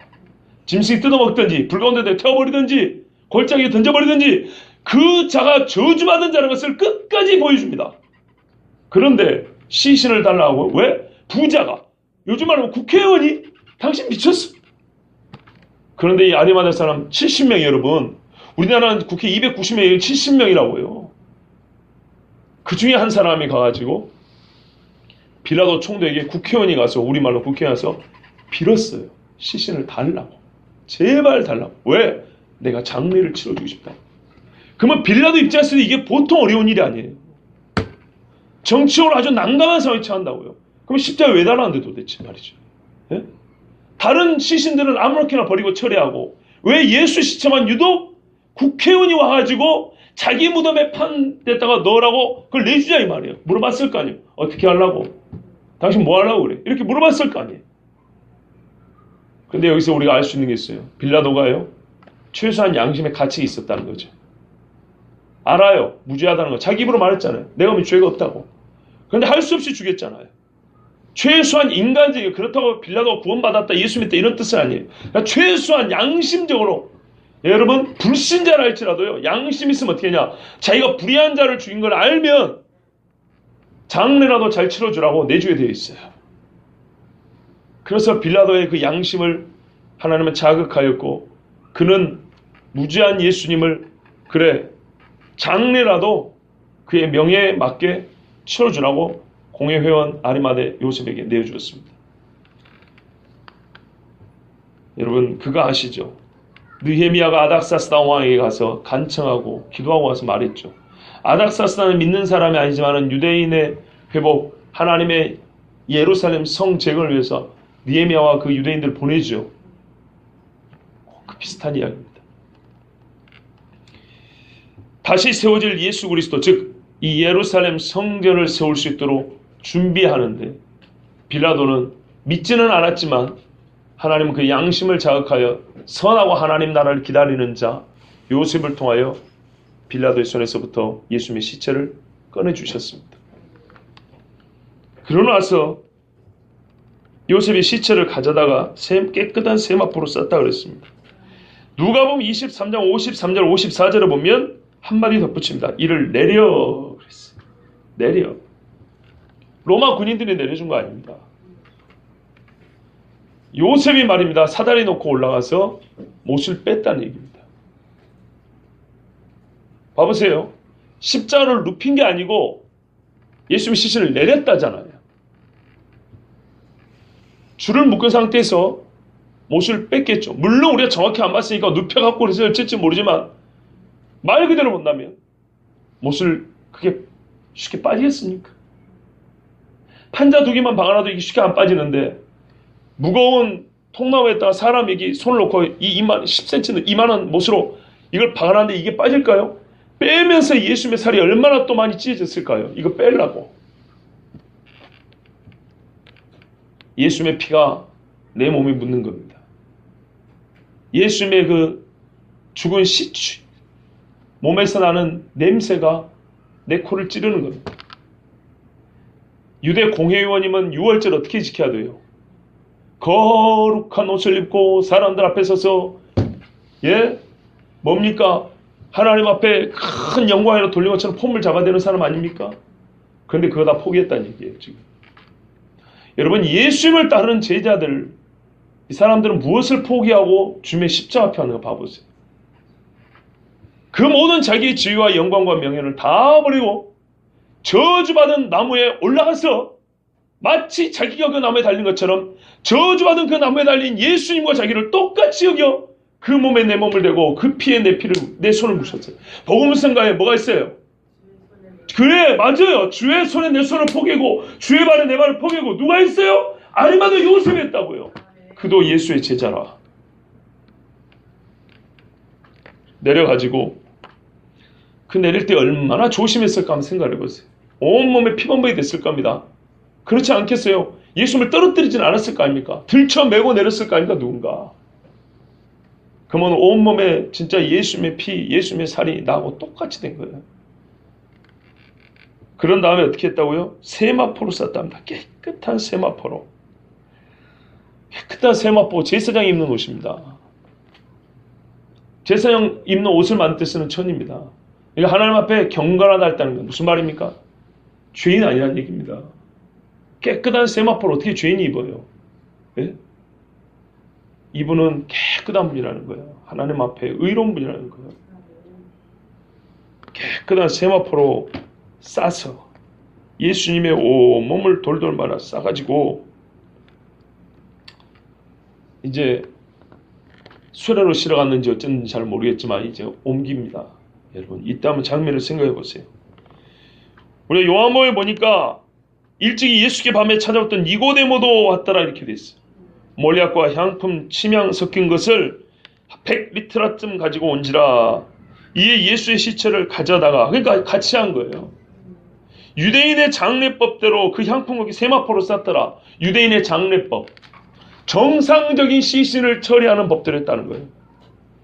짐승이 뜯어먹든지 불 가운데 태워버리든지 골짜기에 던져버리든지 그 자가 저주받은 자라는 것을 끝까지 보여줍니다. 그런데 시신을 달라고 하고, 왜? 부자가, 요즘 말하면 국회의원이, 당신 미쳤어. 그런데 이 아리마다 사람 70명이, 여러분, 우리나라는 국회 290명이 70명이라고요. 그 중에 한 사람이 가가지고 빌라도 총독에게, 국회의원이 가서, 우리말로 국회의원이 가서 빌었어요. 시신을 달라고. 제발 달라고. 왜? 내가 장례를 치러주고 싶다. 그러면 빌라도 입장에서는 이게 보통 어려운 일이 아니에요. 정치적으로 아주 난감한 상황에 처한다고요. 그럼 십자가에 왜 달았는데 도대체 말이죠. 예? 다른 시신들은 아무렇게나 버리고 처리하고, 왜 예수 시체만 유독 국회의원이 와가지고 자기 무덤에 판댔다가 넣으라고 그걸 내주자 이 말이에요. 물어봤을 거 아니에요. 어떻게 하려고? 당신 뭐 하려고 그래? 이렇게 물어봤을 거 아니에요. 근데 여기서 우리가 알 수 있는 게 있어요. 빌라도가요, 최소한 양심의 가책이 있었다는 거죠. 알아요. 무죄하다는 거. 자기 입으로 말했잖아요. 내가 뭐 죄가 없다고. 그런데 할 수 없이 죽였잖아요. 최소한 인간적이고, 그렇다고 빌라도가 구원받았다, 예수 믿다 이런 뜻은 아니에요. 그러니까 최소한 양심적으로, 여러분 불신자라 할지라도요, 양심 있으면 어떻게 하냐, 자기가 불의한 자를 죽인 걸 알면 장례라도 잘 치러주라고 내주게 되어 있어요. 그래서 빌라도의 그 양심을 하나님은 자극하였고, 그는 무죄한 예수님을, 그래 장례라도 그의 명예에 맞게 치러주라고 공회회원 아리마대 요셉에게 내어주었습니다. 여러분 그거 아시죠? 느헤미야가 아닥사스다 왕에게 가서 간청하고 기도하고 와서 말했죠. 아닥사스다는 믿는 사람이 아니지만 유대인의 회복, 하나님의 예루살렘 성 재건을 위해서 느헤미야와 그 유대인들을 보내죠. 그 비슷한 이야기입니다. 다시 세워질 예수 그리스도, 즉 이 예루살렘 성전을 세울 수 있도록 준비하는데, 빌라도는 믿지는 않았지만 하나님은 그 양심을 자극하여 선하고 하나님 나라를 기다리는 자 요셉을 통하여 빌라도의 손에서부터 예수님의 시체를 꺼내주셨습니다. 그러고 나서 요셉이 시체를 가져다가 깨끗한 세마포로 쌌다 그랬습니다. 누가복음 23장 53절 54절을 보면 한마디 덧붙입니다. 이를 내려 그랬어요. 내려. 로마 군인들이 내려준 거 아닙니다. 요셉이 말입니다. 사다리 놓고 올라가서 못을 뺐다는 얘기입니다. 봐보세요. 십자가를 눕힌 게 아니고 예수님의 시신을 내렸다잖아요. 줄을 묶은 상태에서 못을 뺐겠죠. 물론 우리가 정확히 안 봤으니까 눕혀갖고 그래서 어쩔지 모르지만, 말 그대로 본다면 못을 그게 쉽게 빠지겠습니까? 판자 두 개만 박아놔도 이게 쉽게 안 빠지는데, 무거운 통나무에다가 사람이 여기 손을 놓고 이 10cm 이만한 못으로 이걸 박아놨는데 이게 빠질까요? 빼면서 예수님의 살이 얼마나 또 많이 찢어졌을까요? 이거 빼려고. 예수님의 피가 내 몸에 묻는 겁니다. 예수님의 그 죽은 시체, 몸에서 나는 냄새가 내 코를 찌르는 겁니다. 유대 공회의원이면 유월절 어떻게 지켜야 돼요? 거룩한 옷을 입고 사람들 앞에 서서, 뭡니까? 하나님 앞에 큰 영광으로 돌린 것처럼 폼을 잡아대는 사람 아닙니까? 그런데 그거 다 포기했다는 얘기예요, 지금. 여러분, 예수님을 따르는 제자들, 이 사람들은 무엇을 포기하고 주님의 십자가 앞에 하는가 봐보세요. 그 모든 자기의 지위와 영광과 명예를 다 버리고 저주받은 나무에 올라가서 마치 자기가 그 나무에 달린 것처럼 저주받은 그 나무에 달린 예수님과 자기를 똑같이 여겨 그 몸에 내 몸을 대고 그 피에 내 피를, 내 손을 묻혔어요. 복음성가에 뭐가 있어요? 그래, 맞아요. 주의 손에 내 손을 포개고 주의 발에 내 발을 포개고. 누가 있어요? 아리마다 요셉이 했다고요. 그도 예수의 제자라. 내려가지고 그 내릴 때 얼마나 조심했을까 한번 생각해 보세요. 온몸에 피범벅이 됐을 겁니다. 그렇지 않겠어요? 예수님을 떨어뜨리진 않았을 거 아닙니까? 들쳐매고 내렸을 거 아닙니까? 누군가. 그러면 온몸에 진짜 예수님의 피, 예수님의 살이 나하고 똑같이 된 거예요. 그런 다음에 어떻게 했다고요? 세마포로 쌌답니다. 깨끗한 세마포로. 깨끗한 세마포, 제사장이 입는 옷입니다. 제사장 입는 옷을 만들 때 쓰는 천입니다. 그러니까 하나님 앞에 경건하다 했다는 건 무슨 말입니까? 죄인 아니라는 얘기입니다. 깨끗한 세마포를 어떻게 죄인이 입어요? 예? 이분은 깨끗한 분이라는 거예요. 하나님 앞에 의로운 분이라는 거예요. 깨끗한 세마포로 싸서 예수님의 온몸을 돌돌 말아 싸가지고 이제 수레로 실어갔는지 어쩐지 잘 모르겠지만 이제 옮깁니다. 여러분 이때 한번 장면을 생각해 보세요. 우리 요한복음에 보니까 일찍이 예수께 밤에 찾아왔던 니고데모도 왔더라 이렇게 돼 있어요. 몰약과 향품 침향 섞인 것을 100리트라쯤 가지고 온지라. 이에 예수의 시체를 가져다가 그러니까 같이 한 거예요. 유대인의 장례법대로 그 향품을 세마포로 쌌더라. 유대인의 장례법. 정상적인 시신을 처리하는 법대로 했다는 거예요.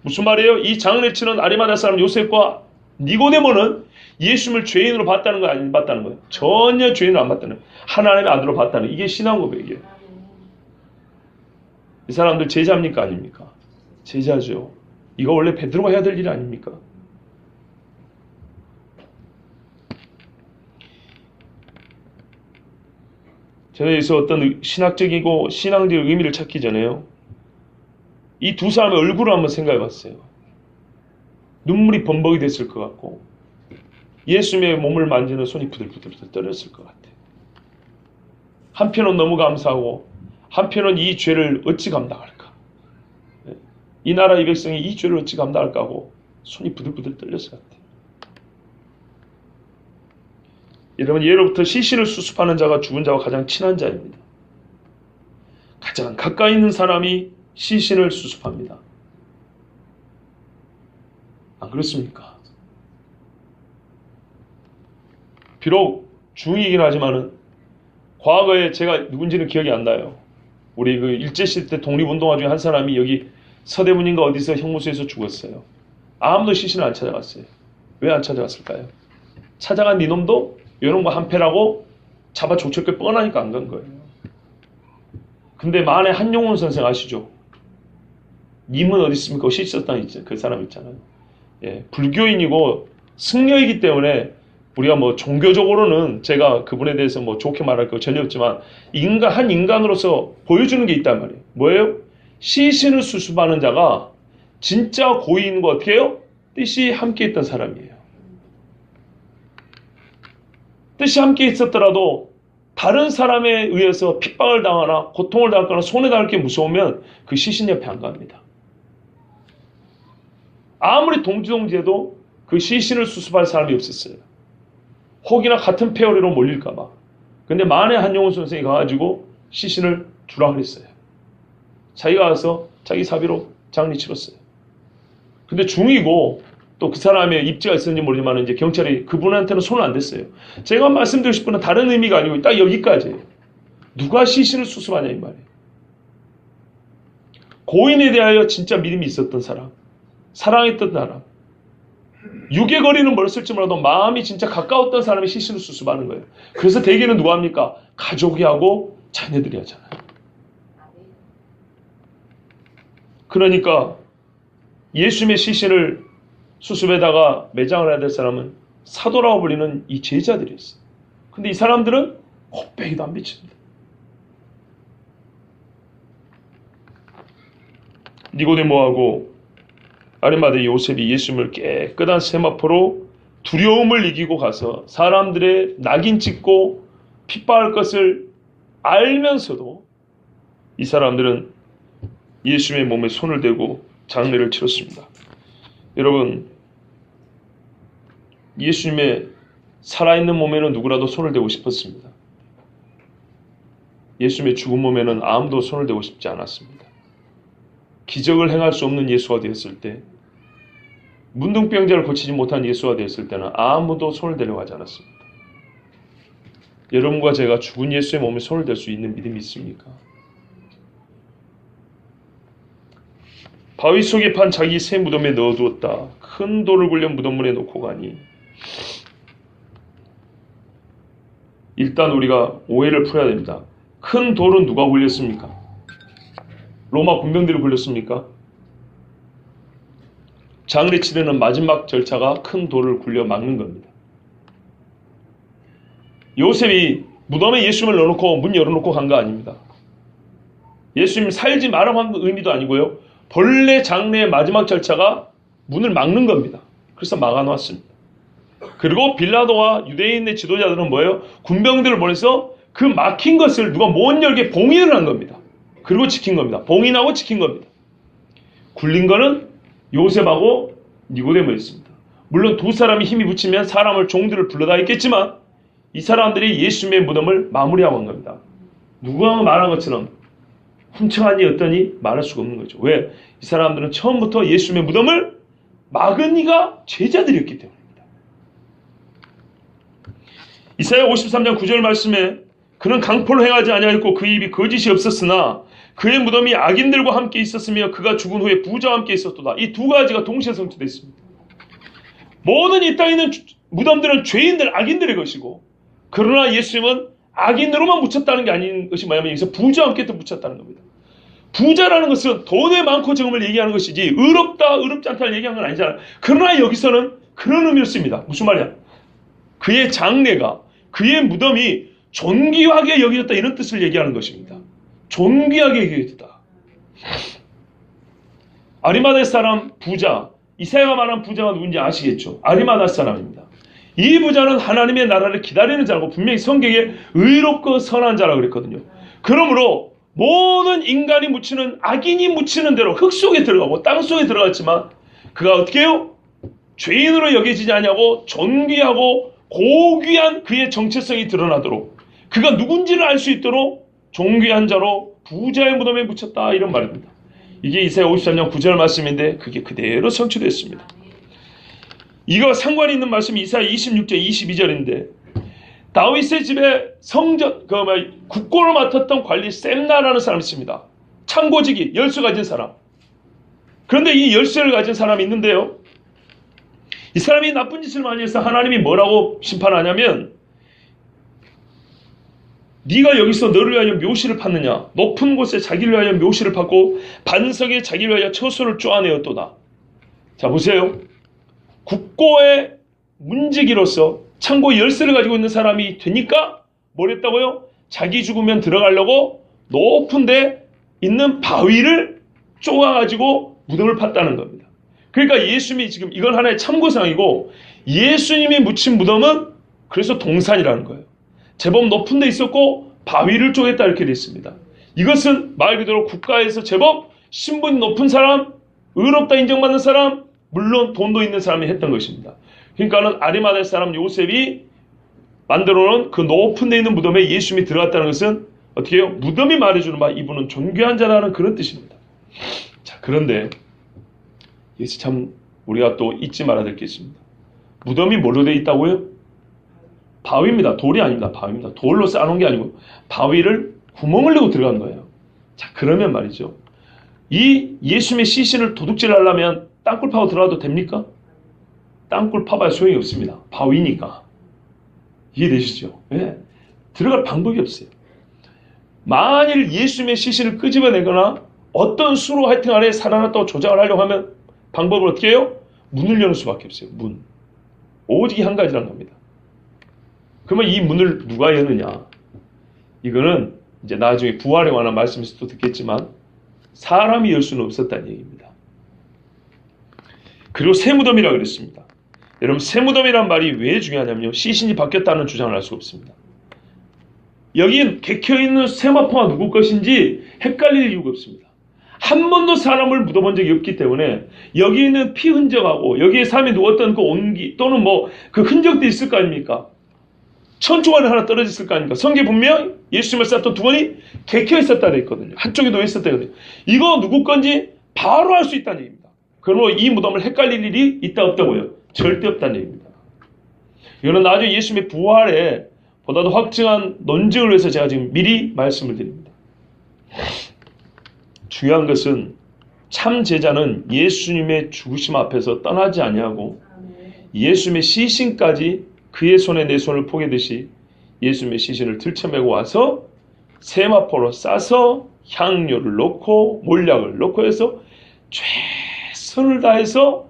무슨 말이에요? 이 장례 치는 아리마다 사람 요셉과 니고데모는 예수님을 죄인으로 봤다는 거 안 봤다는 거예요. 전혀 죄인으로 안 봤다는 거예요. 하나님의 아들로 봤다는 이게 신앙 고백이에요. 이 사람들 제자입니까? 아닙니까? 제자죠. 이거 원래 베드로가 해야 될 일 아닙니까? 저는 여기서 어떤 신학적이고 신앙적 의미를 찾기 전에요. 이 두 사람의 얼굴을 한번 생각해 봤어요. 눈물이 범벅이 됐을 것 같고 예수님의 몸을 만지는 손이 부들부들 떨렸을 것 같아요. 한편은 너무 감사하고 한편은 이 죄를 어찌 감당할까? 이 나라 이 백성이 이 죄를 어찌 감당할까 하고 손이 부들부들 떨렸을 것 같아요. 여러분 예로부터 시신을 수습하는 자가 죽은 자와 가장 친한 자입니다. 가장 가까이 있는 사람이 시신을 수습합니다. 안 그렇습니까? 비록 중이긴 하지만은 과거에 제가 누군지는 기억이 안 나요. 우리 그 일제시대 때 독립운동가 중에 한 사람이 여기 서대문인가 어디서 형무소에서 죽었어요. 아무도 시신을 안 찾아갔어요. 왜 안 찾아갔을까요? 찾아간 니놈도 이런 거 한패라고 잡아 족칠 게 뻔하니까 안 간 거예요. 근데 만에 한용운 선생 아시죠? 님은 어디 있습니까? 씻었다는 그 사람 있잖아요. 예, 불교인이고 승려이기 때문에 우리가 뭐 종교적으로는 제가 그분에 대해서 뭐 좋게 말할 거 전혀 없지만 한 인간으로서 보여주는 게 있단 말이에요. 뭐예요? 시신을 수습하는 자가 진짜 고인과 어떻게 해요? 뜻이 함께 있던 사람이에요. 뜻이 함께 있었더라도 다른 사람에 의해서 핍박을 당하나 고통을 당하거나 손해당할 게 무서우면 그 시신 옆에 안 갑니다. 아무리 동지동지해도 그 시신을 수습할 사람이 없었어요. 혹이나 같은 페어리로 몰릴까봐. 근데 만에 한용운 선생이 가가지고 시신을 주라 그랬어요. 자기가 가서 자기 사비로 장례 치렀어요. 근데 중이고 또 그 사람의 입지가 있었는지 모르지만 이제 경찰이 그분한테는 손을 안 댔어요. 제가 말씀드리고 싶은 건 다른 의미가 아니고 딱 여기까지예요. 누가 시신을 수습하냐 이 말이에요. 고인에 대하여 진짜 믿음이 있었던 사람, 사랑했던 사람, 육의 거리는 멀었을지 몰라도 마음이 진짜 가까웠던 사람이 시신을 수습하는 거예요. 그래서 대개는 누가 합니까? 가족이 하고 자녀들이 하잖아요. 그러니까 예수님의 시신을 수습에다가 매장을 해야 될 사람은 사도라고 불리는 이 제자들이었어요. 근데 이 사람들은 곱빼기도 안 비칩니다. 니고데모하고 아리마대 요셉이 예수님을 깨끗한 세마포로 두려움을 이기고 가서 사람들의 낙인 찍고 핍박할 것을 알면서도 이 사람들은 예수님의 몸에 손을 대고 장례를 치렀습니다. 여러분, 예수님의 살아있는 몸에는 누구라도 손을 대고 싶었습니다. 예수님의 죽은 몸에는 아무도 손을 대고 싶지 않았습니다. 기적을 행할 수 없는 예수가 되었을 때, 문둥병자를 고치지 못한 예수가 되었을 때는 아무도 손을 대려고 하지 않았습니다. 여러분과 제가 죽은 예수의 몸에 손을 댈 수 있는 믿음이 있습니까? 바위 속에 판 자기 새 무덤에 넣어두었다. 큰 돌을 굴려 무덤문에 놓고 가니. 일단 우리가 오해를 풀어야 됩니다. 큰 돌은 누가 굴렸습니까? 로마 군병들이 굴렸습니까? 장례 치르는 마지막 절차가 큰 돌을 굴려 막는 겁니다. 요셉이 무덤에 예수님을 넣어놓고 문 열어놓고 간 거 아닙니다. 예수님 살지 말라고 한 의미도 아니고요. 본래 장례의 마지막 절차가 문을 막는 겁니다. 그래서 막아놓았습니다. 그리고 빌라도와 유대인의 지도자들은 뭐예요? 군병들을 보내서 그 막힌 것을 누가 못 열게 봉인을 한 겁니다. 그리고 지킨 겁니다. 봉인하고 지킨 겁니다. 굴린 거는 요셉하고 니고데모였습니다. 물론 두 사람이 힘이 붙이면 사람을 종들을 불러다 했겠지만 이 사람들이 예수님의 무덤을 마무리하고 한 겁니다. 누가 말한 것처럼 훔쳐가니 어떠니 말할 수가 없는 거죠. 왜? 이 사람들은 처음부터 예수님의 무덤을 막은 이가 제자들이었기 때문입니다. 이사야 53장 9절 말씀에 그는 강포를 행하지 아니하였고 그 입이 거짓이 없었으나 그의 무덤이 악인들과 함께 있었으며 그가 죽은 후에 부자와 함께 있었도다. 이 두 가지가 동시에 성취되어 있습니다. 모든 이 땅에 있는 무덤들은 죄인들, 악인들의 것이고 그러나 예수님은 악인으로만 묻혔다는 게 아닌 것이 뭐냐면 여기서 부자와 함께 또 묻혔다는 겁니다. 부자라는 것은 돈에 많고 적음을 얘기하는 것이지 의롭다, 의롭지 않다를 얘기하는 건 아니잖아요. 그러나 여기서는 그런 의미를 씁니다. 무슨 말이야? 그의 장례가, 그의 무덤이 존귀하게 여겨졌다 이런 뜻을 얘기하는 것입니다. 존귀하게 여겨졌다. 아리마대 사람 부자, 이사야가 말한 부자가 누군지 아시겠죠? 아리마대 사람입니다. 이 부자는 하나님의 나라를 기다리는 자라고 분명히 성경에 의롭고 선한 자라고 그랬거든요. 그러므로 모든 인간이 묻히는 악인이 묻히는 대로 흙 속에 들어가고 땅 속에 들어갔지만 그가 어떻게 해요? 죄인으로 여겨지지 않냐고 존귀하고 고귀한 그의 정체성이 드러나도록 그가 누군지를 알 수 있도록 존귀한 자로 부자의 무덤에 묻혔다 이런 말입니다. 이게 이사야 53장 9절 말씀인데 그게 그대로 성취됐습니다. 이거 상관이 있는 말씀이 이사야 26장 22절인데 다윗의 집에 성전, 국고를 맡았던 관리 셈나라는 사람이 있습니다. 창고지기, 열쇠 가진 사람. 그런데 이 열쇠를 가진 사람이 있는데요. 이 사람이 나쁜 짓을 많이 해서 하나님이 뭐라고 심판하냐면 네가 여기서 너를 위하여 묘시를 팠느냐 높은 곳에 자기를 위하여 묘시를 팠고 반석에 자기를 위하여 처소를 쪼아내었도다. 자 보세요. 국고의 문지기로서 창고 열쇠를 가지고 있는 사람이 되니까 뭘 했다고요? 자기 죽으면 들어가려고 높은 데 있는 바위를 쪼아가지고 무덤을 팠다는 겁니다. 그러니까 예수님이 지금 이건 하나의 참고사항이고 예수님이 묻힌 무덤은 그래서 동산이라는 거예요. 제법 높은 데 있었고 바위를 쪼갰다 이렇게 되어 있습니다. 이것은 말 그대로 국가에서 제법 신분이 높은 사람, 의롭다 인정받는 사람, 물론 돈도 있는 사람이 했던 것입니다. 그러니까는 아리마대 사람 요셉이 만들어놓은 그 높은 데 있는 무덤에 예수님이 들어갔다는 것은 어떻게 해요? 무덤이 말해주는 바 이분은 존귀한 자라는 그런 뜻입니다. 자, 그런데 여기서 참 우리가 또 잊지 말아야 될 게 있습니다. 무덤이 뭘로 되어 있다고요? 바위입니다. 돌이 아닙니다. 바위입니다. 돌로 쌓아놓은 게 아니고 바위를 구멍을 내고 들어간 거예요. 자, 그러면 말이죠. 이 예수님의 시신을 도둑질 하려면 땅굴 파고 들어가도 됩니까? 땅굴 파봐야 소용이 없습니다. 바위니까. 이해되시죠? 네. 들어갈 방법이 없어요. 만일 예수님의 시신을 끄집어내거나 어떤 수로 하여튼 안에 살아났다고 조작을 하려고 하면 방법을 어떻게 해요? 문을 여는 수밖에 없어요. 문. 오직 한 가지란 겁니다. 그러면 이 문을 누가 여느냐? 이거는 이제 나중에 부활에 관한 말씀에서 또 듣겠지만 사람이 열 수는 없었다는 얘기입니다. 그리고 새무덤이라고 그랬습니다. 여러분 새무덤이란 말이 왜 중요하냐면요. 시신이 바뀌었다는 주장을 할 수가 없습니다. 여기 객혀있는 세마포가 누구 것인지 헷갈릴 이유가 없습니다. 한 번도 사람을 묻어본 적이 없기 때문에 여기 있는 피 흔적하고 여기에 사람이 누웠던 그 온기 또는 뭐 그 흔적도 있을 거 아닙니까? 천조간에 하나 떨어졌을 거 아닙니까? 성경에 분명 예수님을 쌌던 두 번이 객혀 있었다 돼 있거든요. 한쪽에 놓여 있었다 거든요. 이거 누구 건지 바로 알 수 있다는 얘기입니다. 그러므로 이 무덤을 헷갈릴 일이 있다 없다고요? 절대 없다는 얘기입니다. 이거는 나중에 예수님의 부활에 보다도 확증한 논증을 위해서 제가 지금 미리 말씀을 드립니다. 중요한 것은 참 제자는 예수님의 죽으심 앞에서 떠나지 아니하고 예수님의 시신까지 그의 손에 내 손을 포개듯이 예수님의 시신을 들쳐매고 와서 세마포로 싸서 향료를 넣고 몰약을 넣고 해서 최선을 다해서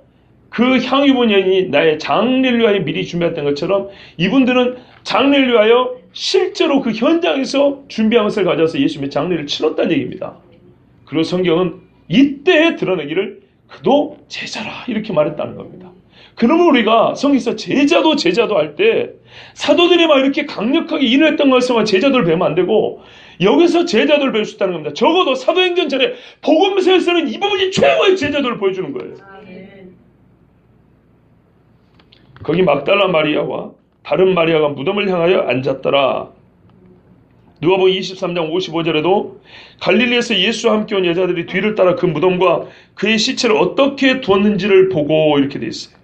그 향유 본 여인이 나의 장례를 위하여 미리 준비했던 것처럼 이분들은 장례를 위하여 실제로 그 현장에서 준비한 것을 가져서 예수님의 장례를 치렀다는 얘기입니다. 그리고 성경은 이때에 드러내기를 그도 제자라 이렇게 말했다는 겁니다. 그러면 우리가 성경에서 제자도 할 때 사도들이 막 이렇게 강력하게 일을 했던 것에서만 제자들을 배우면 안 되고 여기서 제자들을 배울 수 있다는 겁니다. 적어도 사도행전 전에 복음서에서는 이 부분이 최고의 제자들을 보여주는 거예요. 거기 막달라 마리아와 다른 마리아가 무덤을 향하여 앉았더라. 누가복음 23장 55절에도 갈릴리에서 예수와 함께 온 여자들이 뒤를 따라 그 무덤과 그의 시체를 어떻게 두었는지를 보고 이렇게 돼 있어요.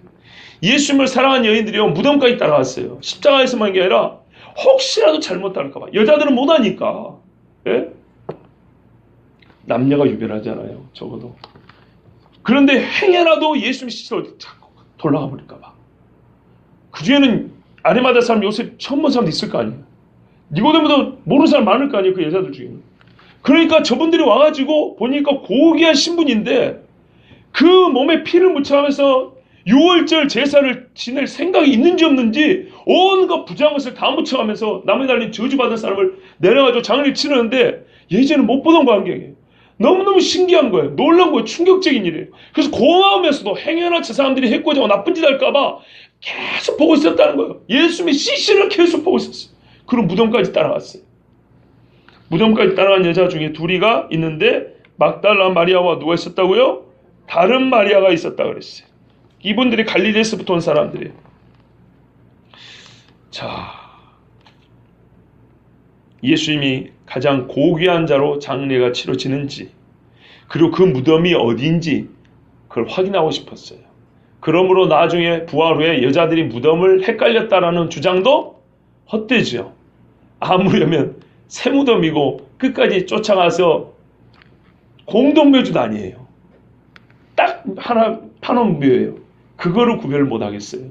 예수님을 사랑한 여인들이요 무덤까지 따라갔어요. 십자가에서만 게 아니라 혹시라도 잘못 따를까 봐. 여자들은 못하니까. 예? 남녀가 유별하잖아요. 적어도. 그런데 행여라도 예수님 시체를 자꾸 돌아가 버릴까 봐. 그 중에는 아리마다 사람 요셉 처음 본 사람도 있을 거 아니에요. 니고데모도 모르는 사람 많을 거 아니에요. 그 여자들 중에는. 그러니까 저분들이 와가지고 보니까 고귀한 신분인데 그 몸에 피를 묻혀가면서 6월절 제사를 지낼 생각이 있는지 없는지 온갖 부정한 것을 다 묻혀가면서 남에 달린 저주받은 사람을 내려가지고 장례를 치르는데 예전에 못 보던 광경이에요. 너무너무 신기한 거예요. 놀란 거예요. 충격적인 일이에요. 그래서 고마우면서도 행여나 저 사람들이 해코지 하고 나쁜 짓 할까봐 계속 보고 있었다는 거예요. 예수님의 시신을 계속 보고 있었어요. 그리고 무덤까지 따라갔어요. 무덤까지 따라간 여자 중에 둘이가 있는데 막달라 마리아와 누가 있었다고요? 다른 마리아가 있었다 그랬어요. 이분들이 갈릴리에서부터 온 사람들이에요. 자, 예수님이 가장 고귀한 자로 장례가 치러지는지 그리고 그 무덤이 어디인지 그걸 확인하고 싶었어요. 그러므로 나중에 부활 후에 여자들이 무덤을 헷갈렸다라는 주장도 헛되죠. 아무려면 새 무덤이고 끝까지 쫓아가서 공동묘주도 아니에요. 딱 하나 판원묘예요. 그거를 구별을 못하겠어요.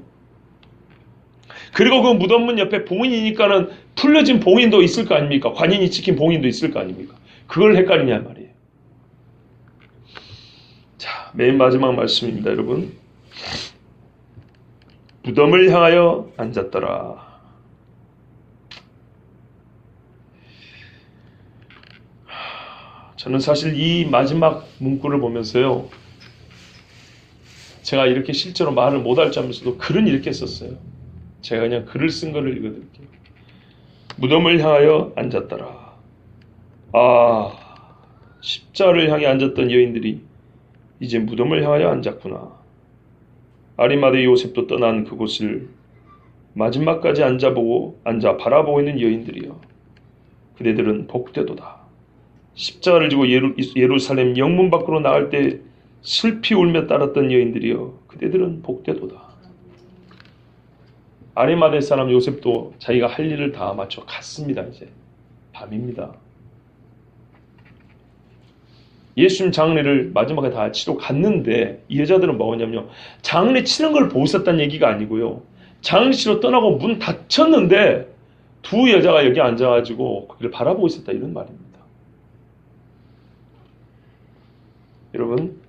그리고 그 무덤문 옆에 봉인이니까는 풀려진 봉인도 있을 거 아닙니까? 관인이 지킨 봉인도 있을 거 아닙니까? 그걸 헷갈리냐 말이에요. 자, 맨 마지막 말씀입니다, 여러분. 무덤을 향하여 앉았더라. 저는 사실 이 마지막 문구를 보면서요, 제가 이렇게 실제로 말을 못할 줄 알면서도 글은 이렇게 썼어요. 제가 그냥 글을 쓴 거를 읽어드릴게요. 무덤을 향하여 앉았더라. 아, 십자를 향해 앉았던 여인들이 이제 무덤을 향하여 앉았구나. 아리마대 요셉도 떠난 그곳을 마지막까지 앉아 바라보고 있는 여인들이여. 그대들은 복되도다. 십자가를 지고 예루살렘 영문 밖으로 나갈 때 슬피 울며 따랐던 여인들이여. 그대들은 복되도다. 아리마대 사람 요셉도 자기가 할 일을 다 마쳐 갔습니다. 이제 밤입니다. 예수님 장례를 마지막에 다 치러 갔는데 이 여자들은 뭐냐면요, 장례 치는 걸 보고 있었다는 얘기가 아니고요, 장례 치러 떠나고 문 닫혔는데 두 여자가 여기 앉아가지고 거기를 바라보고 있었다, 이런 말입니다. 여러분,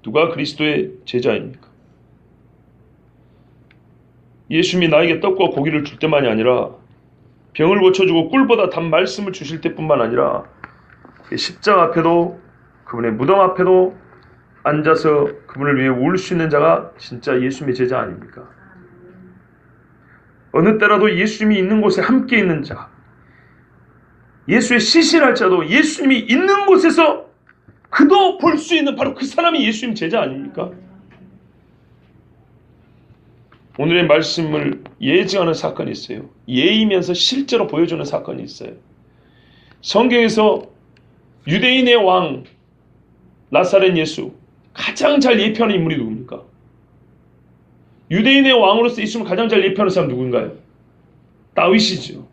누가 그리스도의 제자입니까? 예수님이 나에게 떡과 고기를 줄 때만이 아니라 병을 고쳐주고 꿀보다 단 말씀을 주실 때뿐만 아니라 십자가 앞에도, 그분의 무덤 앞에도 앉아서 그분을 위해 울 수 있는 자가 진짜 예수님의 제자 아닙니까? 어느 때라도 예수님이 있는 곳에 함께 있는 자, 예수의 시신할 자도 예수님이 있는 곳에서 그도 볼 수 있는 바로 그 사람이 예수님 제자 아닙니까? 오늘의 말씀을 예증하는 사건이 있어요. 예이면서 실제로 보여주는 사건이 있어요. 성경에서 유대인의 왕 나사렛 예수 가장 잘 예표하는 인물이 누굽니까? 유대인의 왕으로서 예수님을 가장 잘 예표하는 사람 누군가요? 다윗이죠.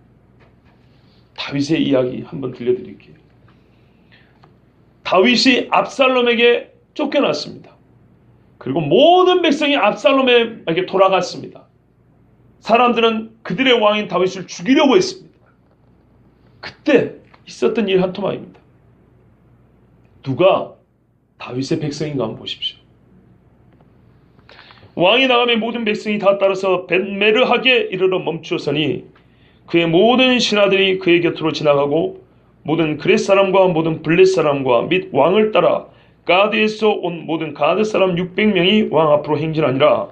다윗의 이야기 한번 들려드릴게요. 다윗이 압살롬에게 쫓겨났습니다. 그리고 모든 백성이 압살롬에게 돌아갔습니다. 사람들은 그들의 왕인 다윗을 죽이려고 했습니다. 그때 있었던 일 한 토막입니다. 누가 다윗의 백성인가 한번 보십시오. 왕이 나가매 모든 백성이 다 따라서 벳메르하게 이르러 멈추었으니 그의 모든 신하들이 그의 곁으로 지나가고 모든 그렛 사람과 모든 블렛 사람과 및 왕을 따라 가드에서 온 모든 가드 사람 600명이 왕 앞으로 행진하니라.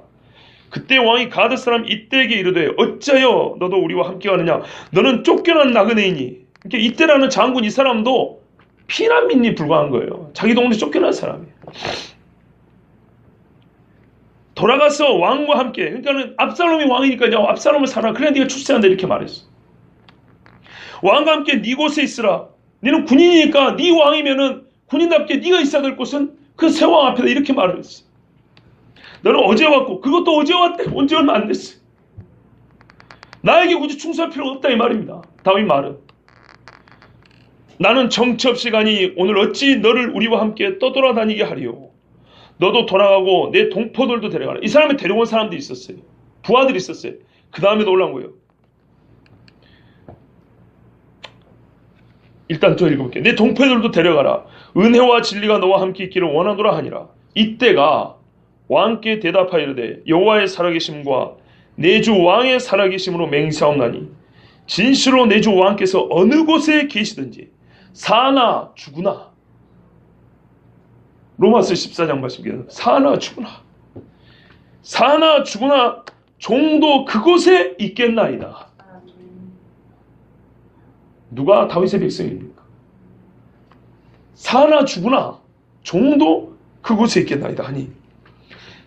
그때 왕이 가드 사람 이때에게 이르되 어찌하여 너도 우리와 함께 가느냐? 너는 쫓겨난 나그네이니. 그러니까 이때라는 장군 이 사람도 피난민이 불과한 거예요. 자기 동네 쫓겨난 사람이에요. 돌아가서 왕과 함께, 그러니까는 압살롬이 왕이니까 야 압살롬을 사라. 그래 네가 출세한다 이렇게 말했어. 왕과 함께 네 곳에 있으라. 너는 군인이니까 네 왕이면은 군인답게 네가 있어야 될 곳은 그 새 왕 앞에다 이렇게 말을 했어. 너는 어제 왔고 그것도 어제 왔대. 언제 얼마 안 됐어. 나에게 굳이 충성할 필요가 없다 이 말입니다. 다윗 말은 나는 정처 없이 가니 오늘 어찌 너를 우리와 함께 떠돌아다니게 하리요. 너도 돌아가고 내 동포들도 데려가라. 이 사람이 데려온 사람도 있었어요. 부하들이 있었어요. 그 다음에도 올라온 거예요. 일단 더 읽어볼게요. 내 동포들도 데려가라. 은혜와 진리가 너와 함께 있기를 원하노라 하니라. 이때가 왕께 대답하여 이르되 여호와의 살아계심과 내 주 왕의 살아계심으로 맹세하옵나니 진실로 내 주 왕께서 어느 곳에 계시든지 사나 죽으나. 로마서 14장 말씀입니다. 사나 죽으나. 사나 죽으나 종도 그곳에 있겠나이다. 누가 다윗의 백성입니까? 사나 죽으나 종도 그곳에 있겠나이다 하니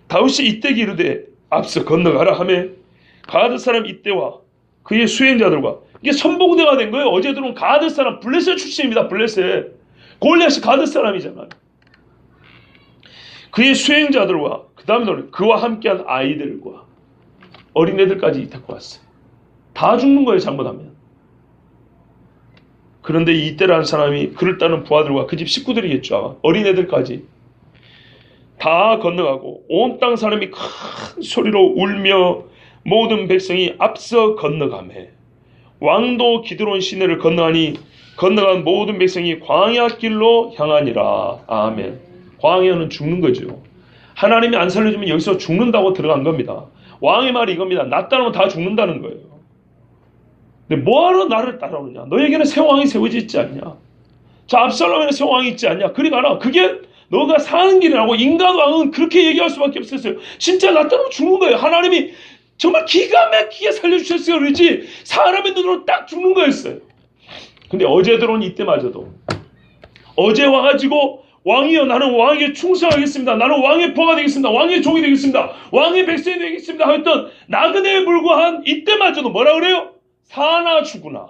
다윗이 이때 이르되 앞서 건너가라 하며 가드 사람 이때와 그의 수행자들과 이게 선봉대가 된 거예요. 어제 들어온 가드 사람 블레셋 출신입니다. 블레셋. 골리앗이 가드 사람이잖아요. 그의 수행자들과 그 다음에 그와 함께한 아이들과 어린애들까지 데리고 왔어요. 다 죽는 거예요. 잘못하면. 그런데 이때라는 사람이 그를 따른 부하들과 그 집 식구들이겠죠. 어린애들까지 다 건너가고 온 땅 사람이 큰 소리로 울며 모든 백성이 앞서 건너가매 왕도 기드론 시내를 건너가니 건너간 모든 백성이 광야 길로 향하니라. 아멘. 광야는 죽는 거죠. 하나님이 안 살려주면 여기서 죽는다고 들어간 겁니다. 왕의 말이 이겁니다. 나 따르면 다 죽는다는 거예요. 근데 뭐하러 나를 따라오느냐? 너에게는 새 왕이 세워져 있지 않냐? 자, 압살롬에는 새 왕이 있지 않냐? 그리 가라. 그게 너가 사는 길이라고. 인간 왕은 그렇게 얘기할 수밖에 없었어요. 진짜 나 따르면 죽는 거예요. 하나님이 정말 기가 막히게 살려주셨어요. 그러지 사람의 눈으로 딱 죽는 거였어요. 근데 어제 들어온 이때마저도 어제 와가지고 왕이여 나는 왕에게 충성하겠습니다. 나는 왕의 포가 되겠습니다. 왕의 종이 되겠습니다. 왕의 백성이 되겠습니다. 하였던 나그네에 불과한 이때마저도 뭐라 그래요? 사나 죽으나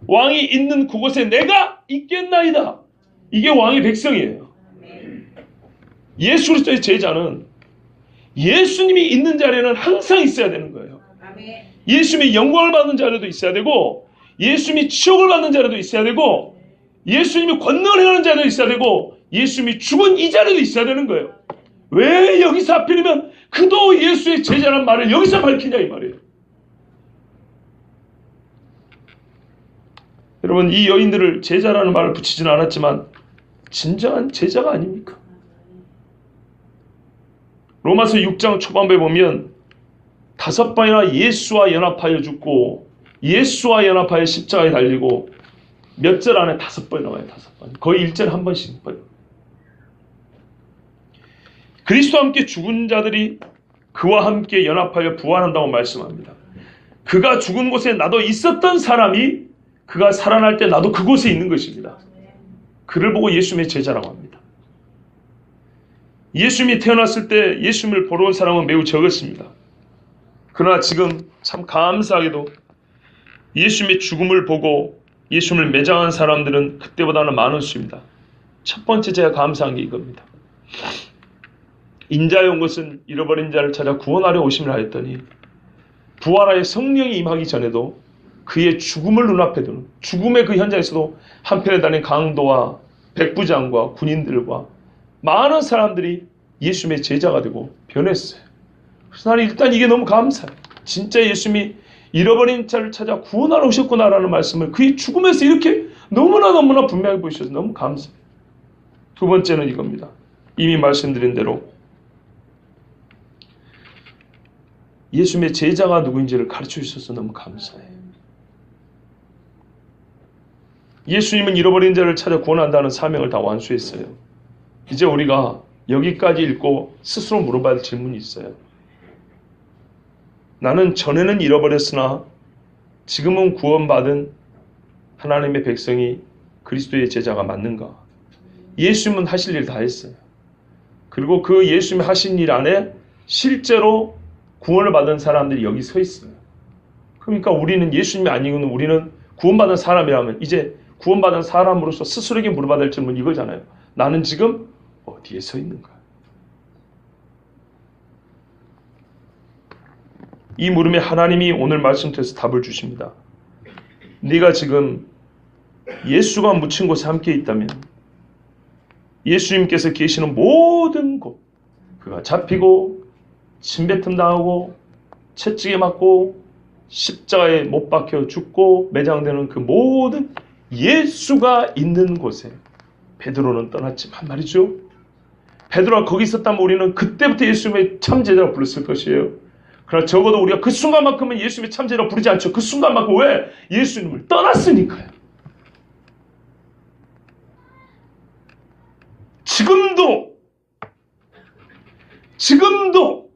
왕이 있는 그곳에 내가 있겠나이다. 이게 왕의 백성이에요. 예수 그리스도의 제자는 예수님이 있는 자리에는 항상 있어야 되는 거예요. 예수님이 영광을 받는 자리도 있어야 되고 예수님이 치욕을 받는 자리도 있어야 되고 예수님이 권능을 행하는 자리도 있어야 되고 예수님이 죽은 이 자리도 있어야 되는 거예요. 왜 여기서 하필이면 그도 예수의 제자란 말을 여기서 밝히냐 이 말이에요. 여러분 이 여인들을 제자라는 말을 붙이지는 않았지만 진정한 제자가 아닙니까? 로마서 6장 초반부에 보면 5번이나 예수와 연합하여 죽고 예수와 연합하여 십자가에 달리고 몇 절 안에 5번 나와요. 5번. 거의 1절에 한 번씩 봐요. 그리스도와 함께 죽은 자들이 그와 함께 연합하여 부활한다고 말씀합니다. 그가 죽은 곳에 나도 있었던 사람이 그가 살아날 때 나도 그곳에 있는 것입니다. 그를 보고 예수님의 제자라고 합니다. 예수님이 태어났을 때 예수님을 보러 온 사람은 매우 적었습니다. 그러나 지금 참 감사하게도 예수님의 죽음을 보고 예수님을 매장한 사람들은 그때보다는 많은 수입니다. 첫 번째 제가 감사한 게 이겁니다. 인자의 온 것은 잃어버린 자를 찾아 구원하려 오심을 하였더니 부활하여 성령이 임하기 전에도 그의 죽음을 눈앞에 두는 죽음의 그 현장에서도 한편에 다닌 강도와 백부장과 군인들과 많은 사람들이 예수님의 제자가 되고 변했어요. 그래서 나는 일단 이게 너무 감사해요. 진짜 예수님이 잃어버린 자를 찾아 구원하러 오셨구나라는 말씀을 그의 죽음에서 이렇게 너무나 분명히 보이셔서 너무 감사해요. 두 번째는 이겁니다. 이미 말씀드린 대로 예수님의 제자가 누구인지를 가르쳐 주셔서 너무 감사해요. 예수님은 잃어버린 자를 찾아 구원한다는 사명을 다 완수했어요. 이제 우리가 여기까지 읽고 스스로 물어봐야 할 질문이 있어요. 나는 전에는 잃어버렸으나 지금은 구원받은 하나님의 백성이 그리스도의 제자가 맞는가? 예수님은 하실 일 다 했어요. 그리고 그 예수님이 하신 일 안에 실제로 구원을 받은 사람들이 여기 서 있어요. 그러니까 우리는 예수님이 아니고는 우리는 구원받은 사람이라면 이제 구원받은 사람으로서 스스로에게 물어봐야 될 질문은 이거잖아요. 나는 지금 어디에 서 있는가? 이 물음에 하나님이 오늘 말씀 통해서 답을 주십니다. 네가 지금 예수가 묻힌 곳에 함께 있다면 예수님께서 계시는 모든 곳, 그가 잡히고 침뱉음 당하고 채찍에 맞고 십자가에 못 박혀 죽고 매장되는 그 모든 예수가 있는 곳에 베드로는 떠났지만 말이죠. 베드로가 거기 있었다면 우리는 그때부터 예수님의 참제자라고 불렀을 것이에요. 그러나 적어도 우리가 그 순간만큼은 예수님의 참제자라고 부르지 않죠. 그 순간만큼 왜? 예수님을 떠났으니까요. 지금도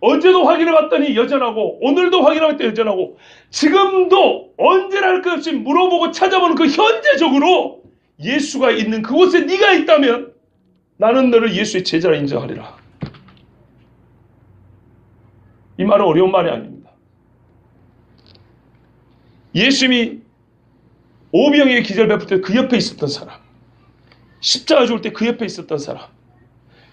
어제도 확인해봤더니 여전하고 오늘도 확인해봤더니 여전하고 지금도 언제나 할 것 없이 물어보고 찾아보는 그 현재적으로 예수가 있는 그곳에 네가 있다면 나는 너를 예수의 제자라 인정하리라. 이 말은 어려운 말이 아닙니다. 예수님이 오병이의 기절 베풀 때 그 옆에 있었던 사람, 십자가 죽을 때 그 옆에 있었던 사람.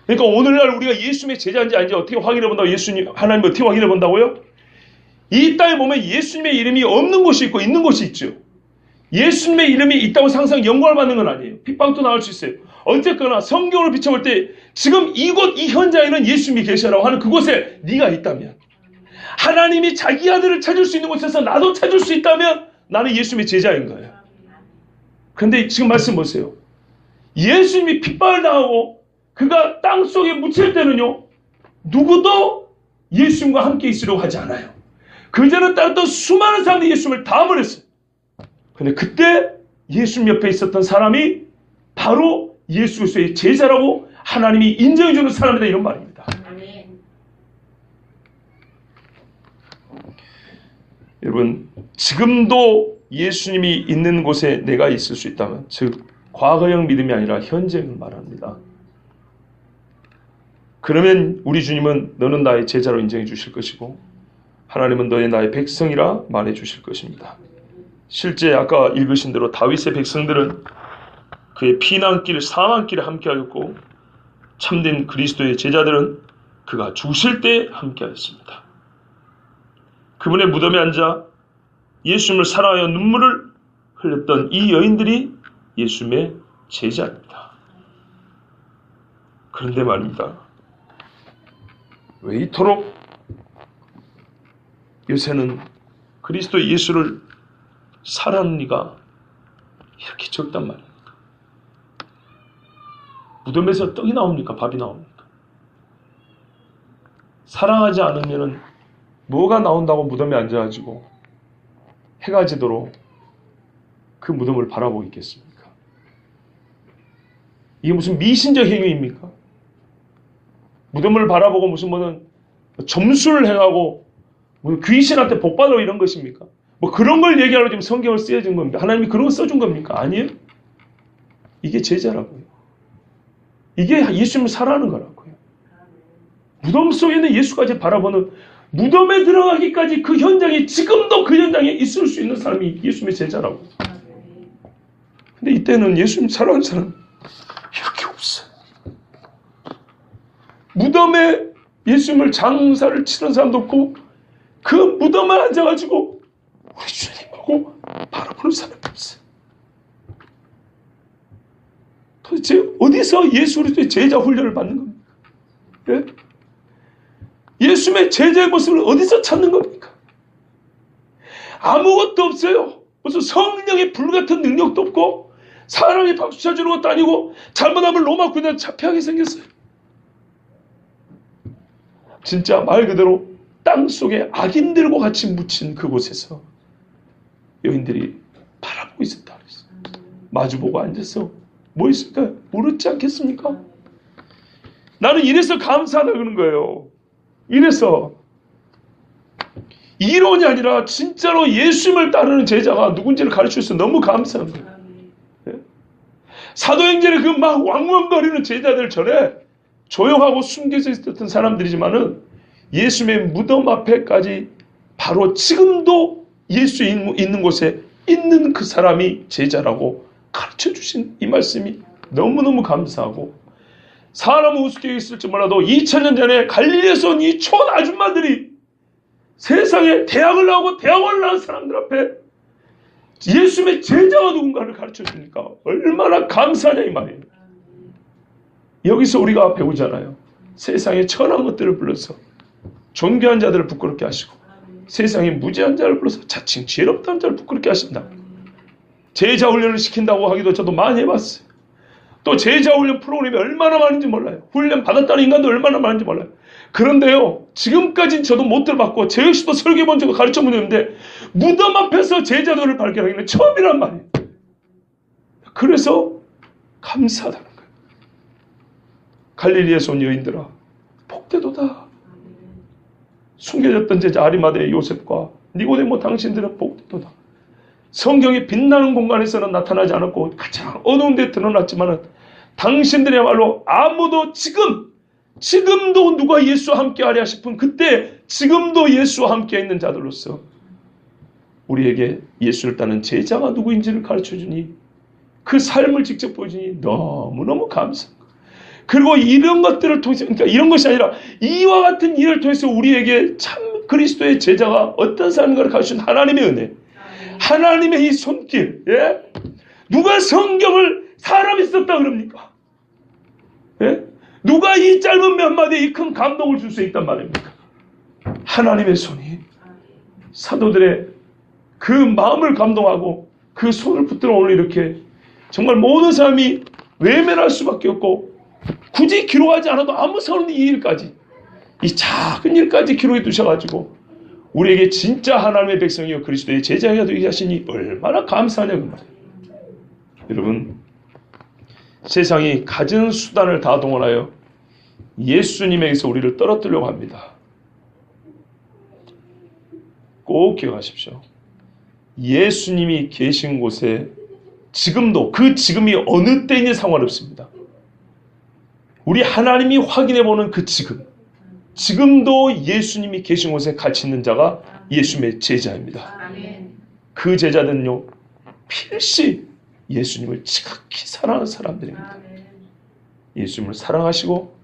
그러니까 오늘날 우리가 예수님의 제자인지 아닌지 어떻게 확인해 본다고? 하나님 어떻게 확인해 본다고요? 이 땅에 보면 예수님의 이름이 없는 곳이 있고 있는 곳이 있죠. 예수님의 이름이 있다고 항상 영광을 받는 건 아니에요. 핍박도 나올 수 있어요. 어쨌거나 성경을 비춰볼 때 지금 이곳 이 현장에는 예수님이 계시라고 하는 그곳에 네가 있다면, 하나님이 자기 아들을 찾을 수 있는 곳에서 나도 찾을 수 있다면 나는 예수님의 제자인 거예요. 그런데 지금 말씀 보세요. 예수님이 핍박을 당하고 그가 땅속에 묻힐 때는요, 누구도 예수님과 함께 있으려고 하지 않아요. 그전에 따랐던 수많은 사람들이 예수님을 다 버렸어요. 근데 그때 예수님 옆에 있었던 사람이 바로 예수 그리스도의 제자라고 하나님이 인정해주는 사람이다, 이런 말입니다. 여러분, 지금도 예수님이 있는 곳에 내가 있을 수 있다면, 즉 과거형 믿음이 아니라 현재형을 말합니다. 그러면 우리 주님은 너는 나의 제자로 인정해 주실 것이고 하나님은 너의 나의 백성이라 말해 주실 것입니다. 실제 아까 읽으신 대로 다윗의 백성들은 그의 피난길, 사망길에 함께하였고 참된 그리스도의 제자들은 그가 죽으실 때 함께하였습니다. 그분의 무덤에 앉아 예수님을 사랑하여 눈물을 흘렸던 이 여인들이 예수님의 제자입니다. 그런데 말입니다. 왜 이토록 요새는 그리스도 예수를 사랑하는 이가 이렇게 적단 말입니까? 무덤에서 떡이 나옵니까? 밥이 나옵니까? 사랑하지 않으면 뭐가 나온다고 무덤에 앉아가지고 해가 지도록 그 무덤을 바라보고 있겠습니까? 이게 무슨 미신적 행위입니까? 무덤을 바라보고 무슨 점수를 행하고 귀신한테 복받으러 이런 것입니까? 그런 걸 얘기하러 지금 성경을 쓰여진 겁니다. 하나님이 그런 거 써준 겁니까? 아니에요. 이게 제자라고요. 이게 예수님을 사랑하는 거라고요. 무덤 속에는 예수까지 바라보는, 무덤에 들어가기까지 그 현장에, 지금도 그 현장에 있을 수 있는 사람이 예수님의 제자라고. 근데 이때는 예수님 사랑하는 사람 이렇게 없어요. 무덤에 예수님을 장사를 치는 사람도 없고 그 무덤에 앉아가지고 우리 주님하고 바라보는 사람이 없어요. 도대체 어디서 예수 그리스도의 제자 훈련을 받는 겁니까? 예? 예수님의 제자의 모습을 어디서 찾는 겁니까? 아무것도 없어요. 무슨 성령의 불같은 능력도 없고 사람이 박수 쳐주는 것도 아니고 잘못하면 로마 군대에 잡혀가게 생겼어요. 진짜 말 그대로 땅 속에 악인들과 같이 묻힌 그곳에서 여인들이 바라보고 있었다 그랬어요. 마주보고 앉아서 뭐 있을까요? 모르지 않겠습니까? 나는 이래서 감사하다 그러는 거예요. 이래서 이론이 아니라 진짜로 예수님을 따르는 제자가 누군지를 가르쳐줘서 너무 감사한 거예요. 예? 사도행전에 그 막 왕왕거리는 제자들 전에 조용하고 숨겨져 있었던 사람들이지만은 예수님의 무덤 앞에까지 바로 지금도 예수 있는 곳에 있는 그 사람이 제자라고 가르쳐주신 이 말씀이 너무너무 감사하고, 사람은 우습게 있을지 몰라도 2000년 전에 갈릴리에서 온 이 촌 아줌마들이 세상에 대학을 나오고 대학원을 나온 사람들 앞에 예수님의 제자가 누군가를 가르쳐주니까 얼마나 감사하냐 이 말이에요. 여기서 우리가 배우잖아요. 세상에 천한 것들을 불러서 존귀한 자들을 부끄럽게 하시고, 세상에 무지한 자를 불러서 자칭 지혜롭다는 자를 부끄럽게 하신다. 제자 훈련을 시킨다고 하기도 저도 많이 해봤어요. 또 제자 훈련 프로그램이 얼마나 많은지 몰라요. 훈련 받았다는 인간도 얼마나 많은지 몰라요. 그런데요, 지금까지는 저도 못 들어봤고 제 역시도 설교본 적도 가르쳐본 적이 있는데 무덤 앞에서 제자들을 발견하기는 처음이란 말이에요. 그래서 감사하다는 거예요. 갈릴리에서 온 여인들아, 복되도다. 숨겨졌던 제자 아리마대의 요셉과 니고데모, 당신들은 복되도다. 성경이 빛나는 공간에서는 나타나지 않았고 가장 어두운 데 드러났지만 당신들이야말로 아무도 지금도 누가 예수와 함께하랴 싶은 그때 지금도 예수와 함께 있는 자들로서 우리에게 예수를 따르는 제자가 누구인지를 가르쳐주니, 그 삶을 직접 보여주니 너무너무 감사합니다. 그리고 이런 것들을 통해서, 그러니까 이런 것이 아니라 이와 같은 일을 통해서 우리에게 참 그리스도의 제자가 어떤 사람인가를 가르친 하나님의 은혜, 하나님의 이 손길, 예? 누가 성경을 사람이 썼다 그럽니까? 예? 누가 이 짧은 몇 마디에 이 큰 감동을 줄 수 있단 말입니까? 하나님의 손이 사도들의 그 마음을 감동하고 그 손을 붙들어 오늘 이렇게 정말 모든 사람이 외면할 수밖에 없고, 굳이 기록하지 않아도 아무 상관없는 이 일까지, 이 작은 일까지 기록해 두셔가지고 우리에게 진짜 하나님의 백성이요 그리스도의 제자가 되게 하시니 얼마나 감사하냐고 말이에요. 여러분, 세상이 가진 수단을 다 동원하여 예수님에게서 우리를 떨어뜨리려고 합니다. 꼭 기억하십시오. 예수님이 계신 곳에 지금도, 그 지금이 어느 때인지 상관없습니다. 우리 하나님이 확인해보는 그 지금도 예수님이 계신 곳에 같이 있는 자가 예수님의 제자입니다. 그 제자들은요, 필시 예수님을 지극히 사랑하는 사람들입니다. 예수님을 사랑하시고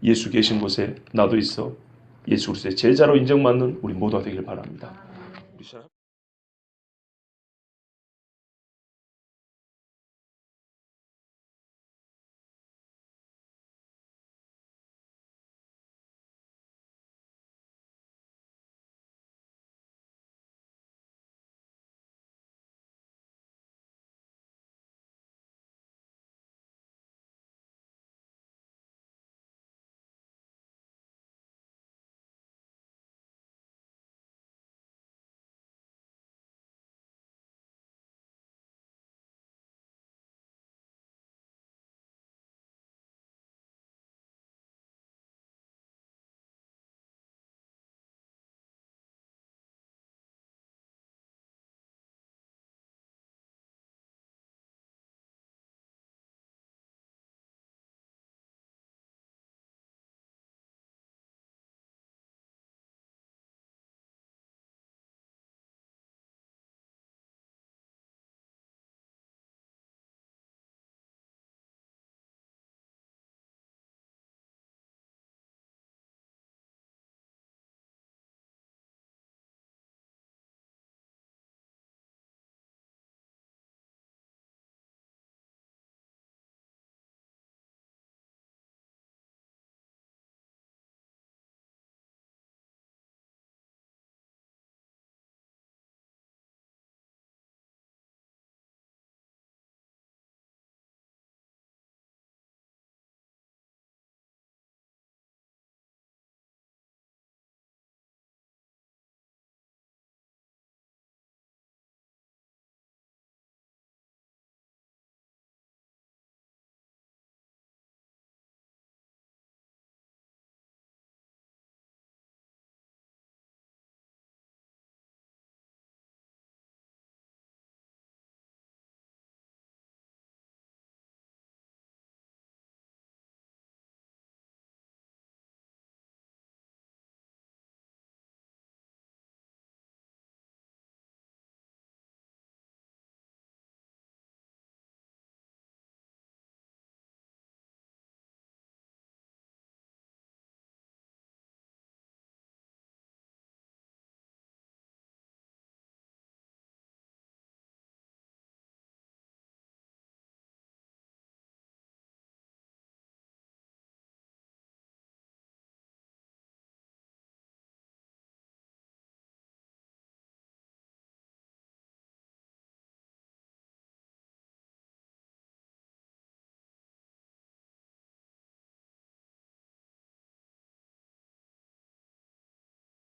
예수 계신 곳에 나도 있어 예수 그리스도의 제자로 인정받는 우리 모두가 되길 바랍니다.